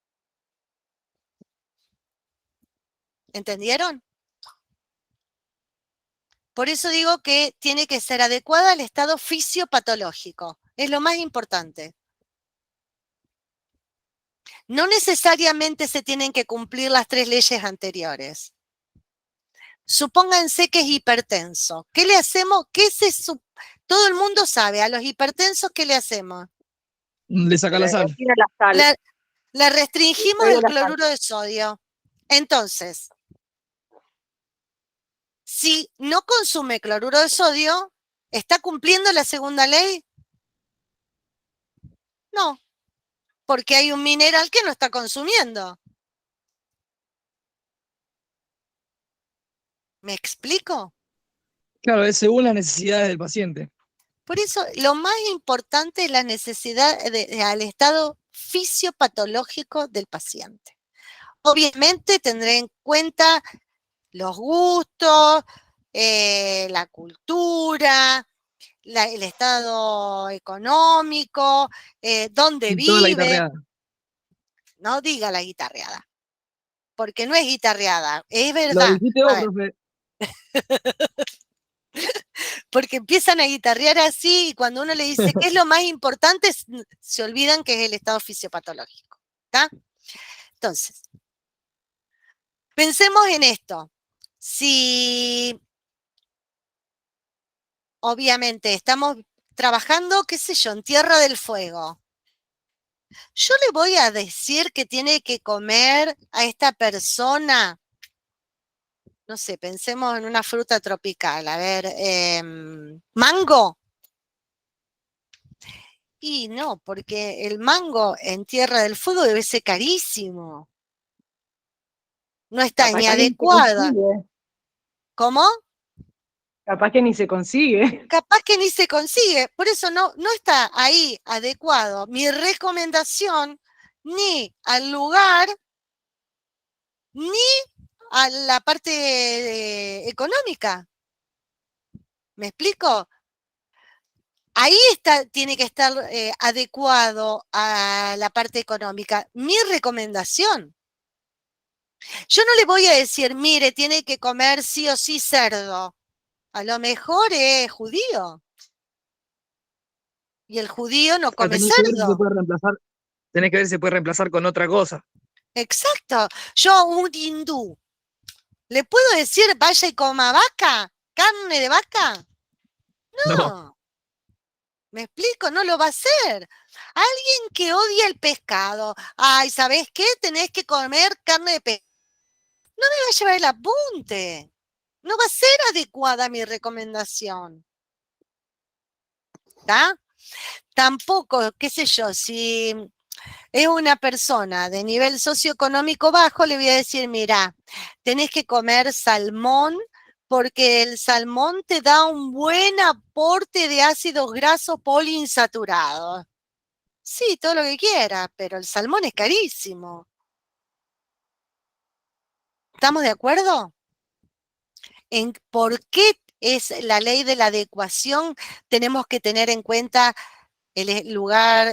¿Entendieron? Por eso digo que tiene que ser adecuada al estado fisiopatológico. Es lo más importante. No necesariamente se tienen que cumplir las 3 leyes anteriores. Supónganse que es hipertenso. ¿Qué le hacemos? Todo el mundo sabe, a los hipertensos, ¿qué le hacemos? Le saca la sal. Retira la sal. Le restringimos Retira el la sal. cloruro de sodio. Entonces, si no consume cloruro de sodio, ¿está cumpliendo la segunda ley? No, porque hay un mineral que no está consumiendo. ¿Me explico? Claro, es según las necesidades del paciente. Por eso, lo más importante es la necesidad al estado fisiopatológico del paciente. Obviamente tendré en cuenta los gustos, la cultura, el estado económico, dónde Y toda la vive. guitarreada. No diga la guitarreada, porque no es guitarreada, es Lo verdad. dijiste A vos, ver, profe. porque empiezan a guitarrear así y cuando uno le dice qué es lo más importante, se olvidan que es el estado fisiopatológico. ¿Está? Entonces, pensemos en esto. Si obviamente estamos trabajando, qué sé yo, en Tierra del Fuego, yo le voy a decir que tiene que comer a esta persona, no sé, pensemos en una fruta tropical, a ver, mango. Y no, porque el mango en Tierra del Fuego debe ser carísimo. No está Capaz ni que ni se adecuada. consigue. ¿Cómo? Capaz que ni se consigue. Capaz que ni se consigue. Por eso no está ahí adecuado mi recomendación ni al lugar, ni a la parte económica. ¿Me explico? Ahí tiene que estar adecuado a la parte económica. Mi recomendación. Yo no le voy a decir, mire, tiene que comer sí o sí cerdo. A lo mejor es judío. Y el judío no come Tenés que ver si se cerdo. puede reemplazar. Tenés que ver si se puede reemplazar con otra cosa. Exacto. Yo, un hindú, ¿le puedo decir vaya y coma vaca? carne de vaca? No. No. ¿Me explico? No lo va a hacer. Alguien que odia el pescado. Ay, ¿sabés qué? Tenés que comer carne de pescado. No me va a llevar el apunte. No va a ser adecuada mi recomendación. ¿Está? Tampoco, qué sé yo, si es una persona de nivel socioeconómico bajo, le voy a decir, mira, tenés que comer salmón porque el salmón te da un buen aporte de ácidos grasos poliinsaturados. Sí, todo lo que quiera, pero el salmón es carísimo. ¿Estamos de acuerdo? En por qué es la ley de la adecuación, tenemos que tener en cuenta el lugar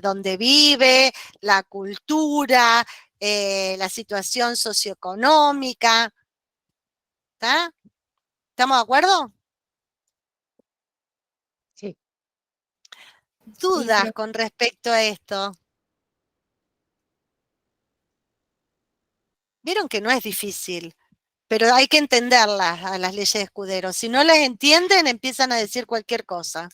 donde vive, la cultura, la situación socioeconómica. ¿Está? ¿Estamos de acuerdo? Sí. ¿Dudas pero- con respecto a esto? Vieron que no es difícil, pero hay que entenderlas a las leyes de Escudero. Si no las entienden, empiezan a decir cualquier cosa.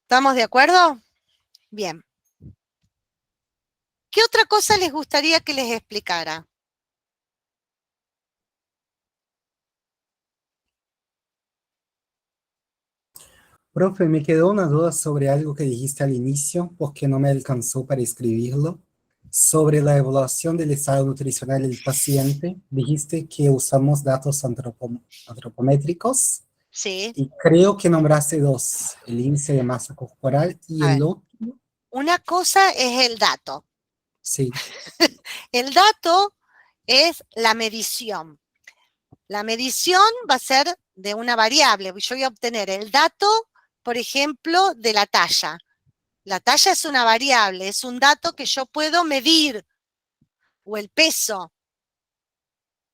¿Estamos de acuerdo? Bien. ¿Qué otra cosa les gustaría que les explicara? Profe, me quedó una duda sobre algo que dijiste al inicio, porque no me alcanzó para escribirlo. Sobre la evaluación del estado nutricional del paciente, dijiste que usamos datos antropométricos Sí. y creo que nombraste dos, el índice de masa corporal y A el ver. otro. Una cosa es el dato. Sí, El dato es la medición. La medición va a ser de una variable. Yo voy a obtener el dato, por ejemplo, de la talla. La talla es una variable, es un dato que yo puedo medir, o el peso.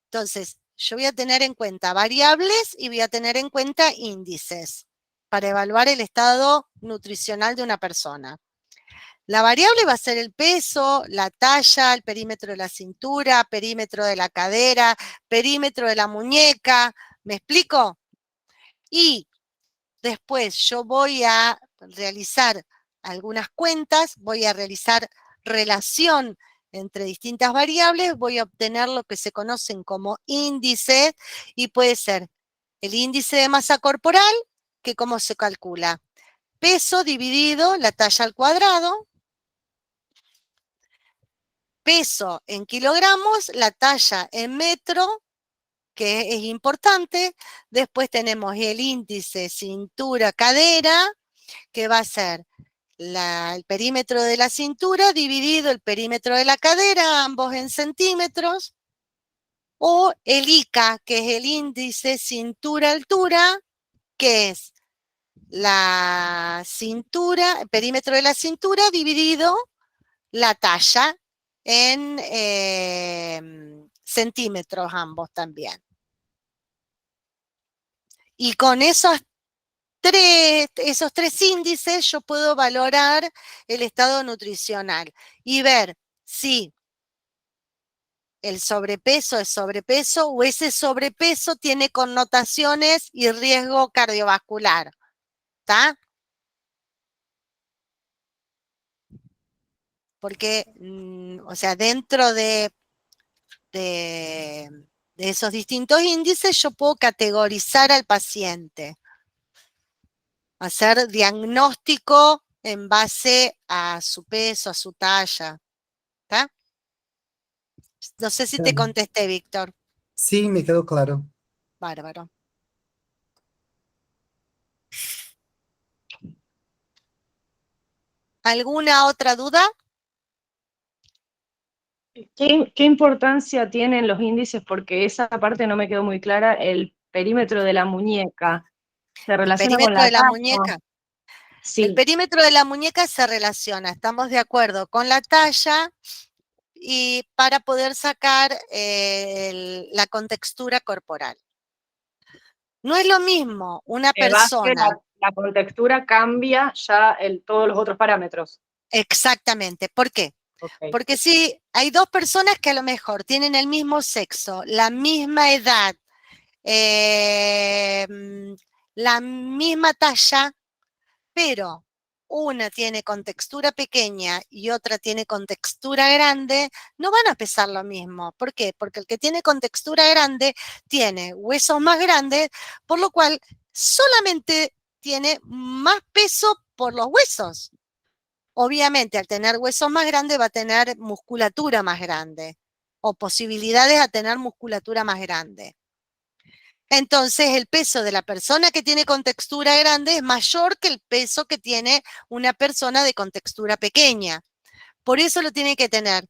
Entonces, yo voy a tener en cuenta variables y voy a tener en cuenta índices para evaluar el estado nutricional de una persona. La variable va a ser el peso, la talla, el perímetro de la cintura, perímetro de la cadera, perímetro de la muñeca. ¿Me explico? Y después yo voy a realizar algunas cuentas, voy a realizar relación entre distintas variables, voy a obtener lo que se conocen como índices y puede ser el índice de masa corporal, que cómo se calcula, peso dividido la talla al cuadrado, peso en kilogramos, la talla en metro, que es importante. Después tenemos el índice cintura-cadera, que va a ser el perímetro de la cintura dividido el perímetro de la cadera, ambos en centímetros. O el ICA, que es el índice cintura-altura, que es la cintura, el perímetro de la cintura dividido la talla en centímetros ambos también. Y con esos tres índices yo puedo valorar el estado nutricional y ver si el sobrepeso es sobrepeso o ese sobrepeso tiene connotaciones y riesgo cardiovascular. ¿Está? Porque, o sea, dentro de esos distintos índices yo puedo categorizar al paciente, hacer diagnóstico en base a su peso, a su talla. ¿Está? No sé si te Claro. contesté, Víctor. Sí, me quedó claro. Bárbaro. ¿Alguna otra duda? ¿Qué importancia tienen los índices? Porque esa parte no me quedó muy clara. El perímetro de la muñeca se El relaciona con perímetro la de la talla. muñeca. Sí. El perímetro de la muñeca se relaciona, estamos de acuerdo, con la talla y para poder sacar la contextura corporal. No es lo mismo una De base, persona. la contextura cambia ya todos los otros parámetros. Exactamente. ¿Por qué? Ok. Porque si hay dos personas que a lo mejor tienen el mismo sexo, la misma edad, la misma talla, pero una tiene contextura pequeña y otra tiene contextura grande, no van a pesar lo mismo. ¿Por qué? Porque el que tiene contextura grande tiene huesos más grandes, por lo cual solamente tiene más peso por los huesos. Obviamente, al tener huesos más grandes va a tener musculatura más grande o posibilidades a tener musculatura más grande. Entonces, el peso de la persona que tiene contextura grande es mayor que el peso que tiene una persona de contextura pequeña. Por eso lo tiene que tener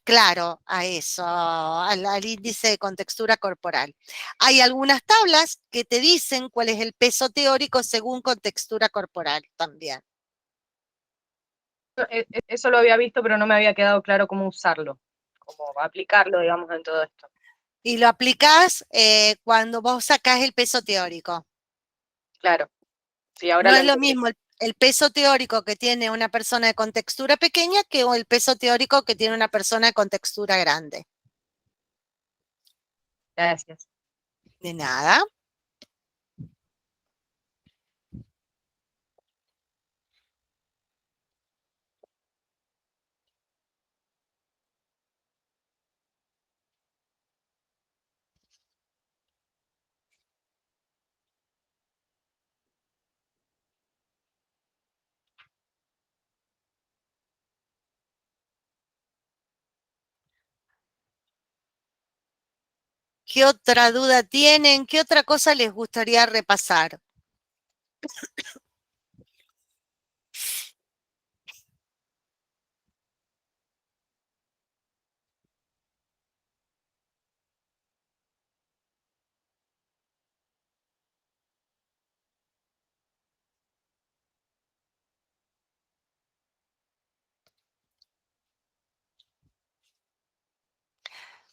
claro a eso, al índice de contextura corporal. Hay algunas tablas que te dicen cuál es el peso teórico según contextura corporal también. Eso lo había visto, pero no me había quedado claro cómo usarlo, cómo aplicarlo, digamos, en todo esto. Y lo aplicás cuando vos sacás el peso teórico. Claro. Sí, ahora No lo es lo entendí. mismo el peso teórico que tiene una persona de contextura pequeña que el peso teórico que tiene una persona de contextura grande. Gracias. De nada. ¿Qué otra duda tienen? ¿Qué otra cosa les gustaría repasar?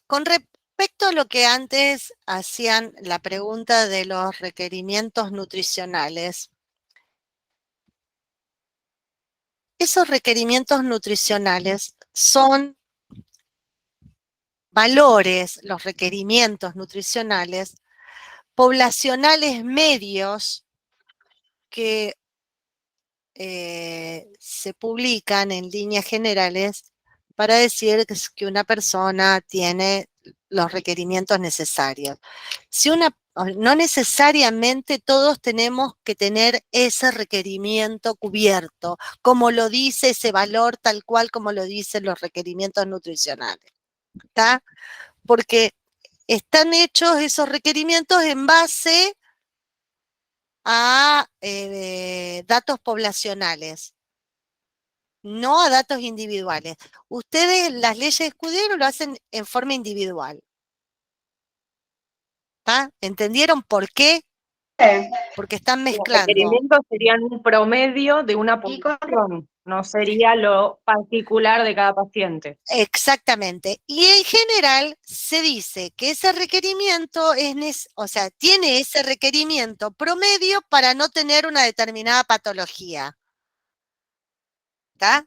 Con respecto a lo que antes hacían la pregunta de los requerimientos nutricionales, esos requerimientos nutricionales son valores, los requerimientos nutricionales poblacionales medios que se publican en líneas generales para decir que una persona tiene los requerimientos necesarios. No necesariamente todos tenemos que tener ese requerimiento cubierto, como lo dice ese valor, tal cual como lo dicen los requerimientos nutricionales. ¿Está? Porque están hechos esos requerimientos en base a datos poblacionales, no a datos individuales. Ustedes las leyes de escudero lo hacen en forma individual. ¿Está? ¿Entendieron por qué? Porque están Los mezclando. requerimientos serían un promedio de una población, no sería lo particular de cada paciente. Exactamente. Y en general se dice que ese requerimiento tiene ese requerimiento promedio para no tener una determinada patología. ¿Está?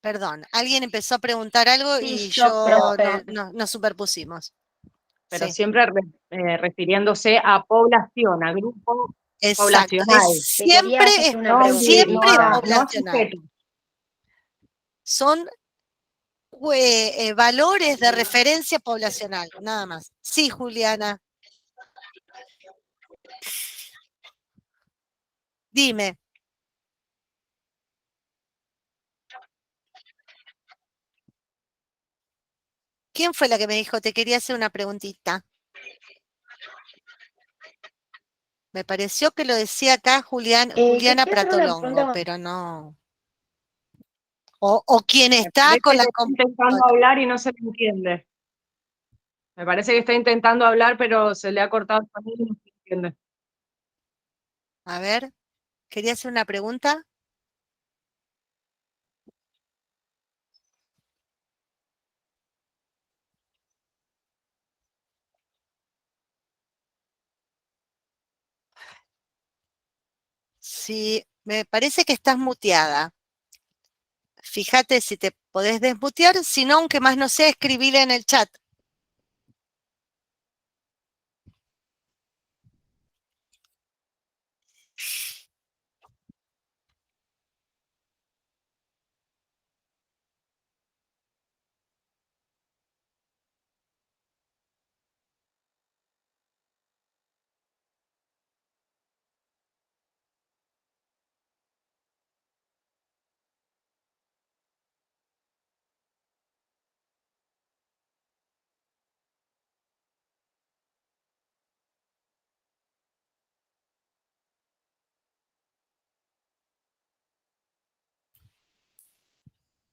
Perdón, alguien empezó a preguntar algo Sí, y yo, profe. no superpusimos. Pero Sí, siempre refiriéndose a población, a grupo exacto. poblacional. Te quería hacer una Siempre es No a poblacional. sujeto. Son valores de referencia poblacional, nada más. Sí, Juliana. Dime. ¿Quién fue la que me dijo? Te quería hacer una preguntita. Me pareció que lo decía acá Juliana te quiero hacer una Pratolongo, pregunta. pero no. O quien Me está parece con que la está intentando hablar y no se le entiende. Me parece que está intentando hablar, pero se le ha cortado el sonido y no se entiende. A ver, quería hacer una pregunta. Sí, me parece que estás muteada. Fíjate si te podés desmutear, si no, aunque más no sea, escribile en el chat.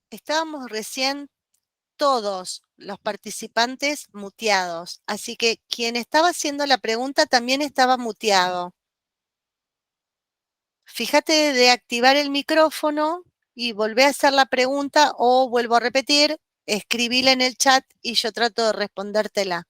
Estábamos recién todos los participantes muteados, así que quien estaba haciendo la pregunta también estaba muteado. Fíjate de activar el micrófono y volvé a hacer la pregunta o vuelvo a repetir, escribíla en el chat y yo trato de respondértela.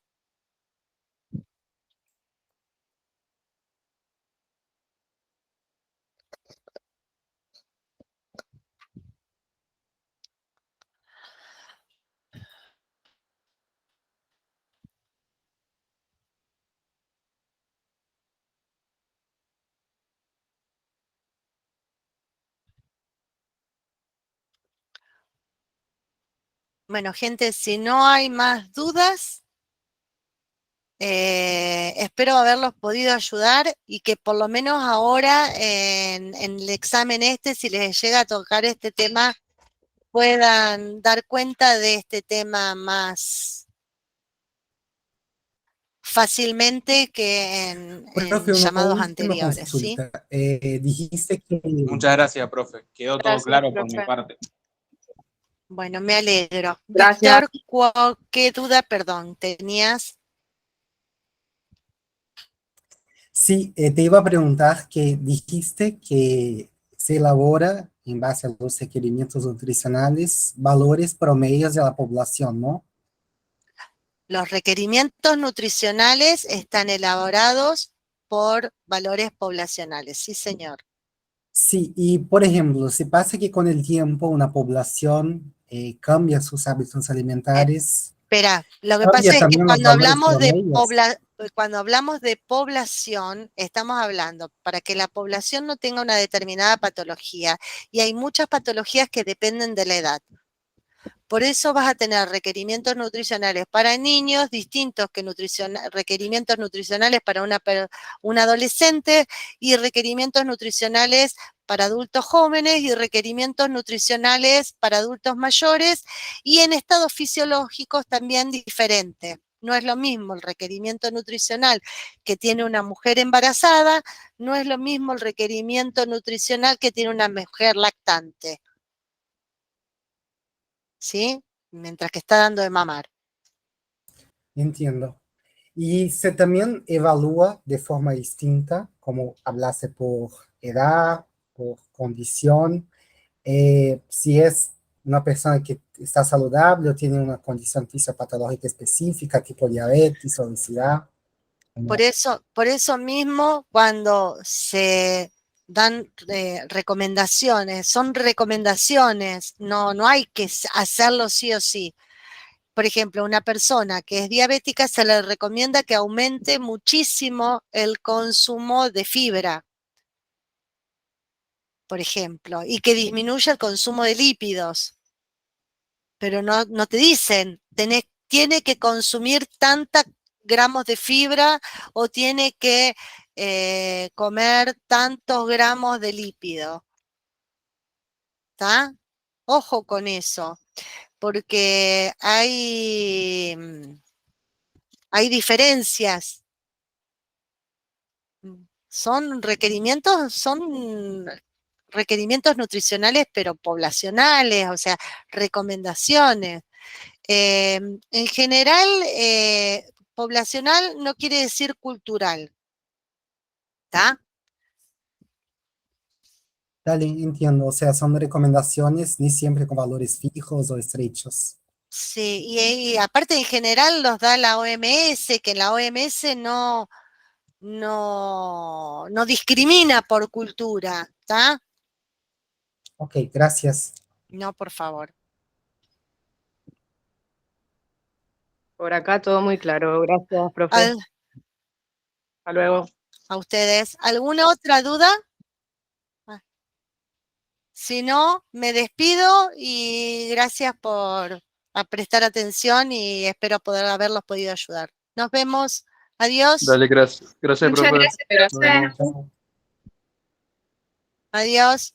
Bueno, gente, si no hay más dudas, espero haberlos podido ayudar y que por lo menos ahora en el examen si les llega a tocar este tema, puedan dar cuenta de este tema más fácilmente que en Profe, una llamados última anteriores, ¿sí? consulta. Dijiste que... Muchas gracias, profe. Quedó todo Gracias, claro por mi profe. parte. Bueno, me alegro. Gracias. Víctor, ¿qué duda, perdón, tenías? Sí, te iba a preguntar que dijiste que se elabora en base a los requerimientos nutricionales valores promedios de la población, ¿no? Los requerimientos nutricionales están elaborados por valores poblacionales, sí, señor. Sí, y por ejemplo, si pasa que con el tiempo una población cambia sus hábitos alimentares, Espera, lo que cambia pasa es que también los valores promedios. cuando hablamos de población, estamos hablando para que la población no tenga una determinada patología, y hay muchas patologías que dependen de la edad. Por eso vas a tener requerimientos nutricionales para niños distintos que requerimientos nutricionales para un adolescente, y requerimientos nutricionales para adultos jóvenes y requerimientos nutricionales para adultos mayores, y en estados fisiológicos también diferentes. No es lo mismo el requerimiento nutricional que tiene una mujer embarazada, no es lo mismo el requerimiento nutricional que tiene una mujer lactante, ¿sí? Mientras que está dando de mamar. Entiendo. Y se también evalúa de forma distinta, como hablaste por edad, por condición, si es una persona que está saludable o tiene una condición fisiopatológica específica, tipo diabetes, obesidad. Por eso mismo, cuando se dan recomendaciones, son recomendaciones, no hay que hacerlo sí o sí. Por ejemplo, una persona que es diabética se le recomienda que aumente muchísimo el consumo de fibra, por ejemplo, y que disminuya el consumo de lípidos. Pero no te dicen, tiene que consumir tantos gramos de fibra o tiene que comer tantos gramos de lípido. ¿Está? Ojo con eso, porque hay diferencias. Son requerimientos nutricionales, pero poblacionales, o sea, recomendaciones. En general, poblacional no quiere decir cultural, ¿está? Dale, entiendo. O sea, son recomendaciones, ni siempre con valores fijos o estrechos. Sí, y aparte en general los da la OMS, que la OMS no discrimina por cultura, ¿está? Ok, gracias. No, por favor. Por acá todo muy claro. Gracias, profe. Al- Hasta luego. a ustedes. ¿Alguna otra duda? Si no, me despido y gracias por prestar atención y espero poder haberlos podido ayudar. Nos vemos. Adiós. Dale, gracias. Gracias, Muchas profe. gracias, profe. Adiós.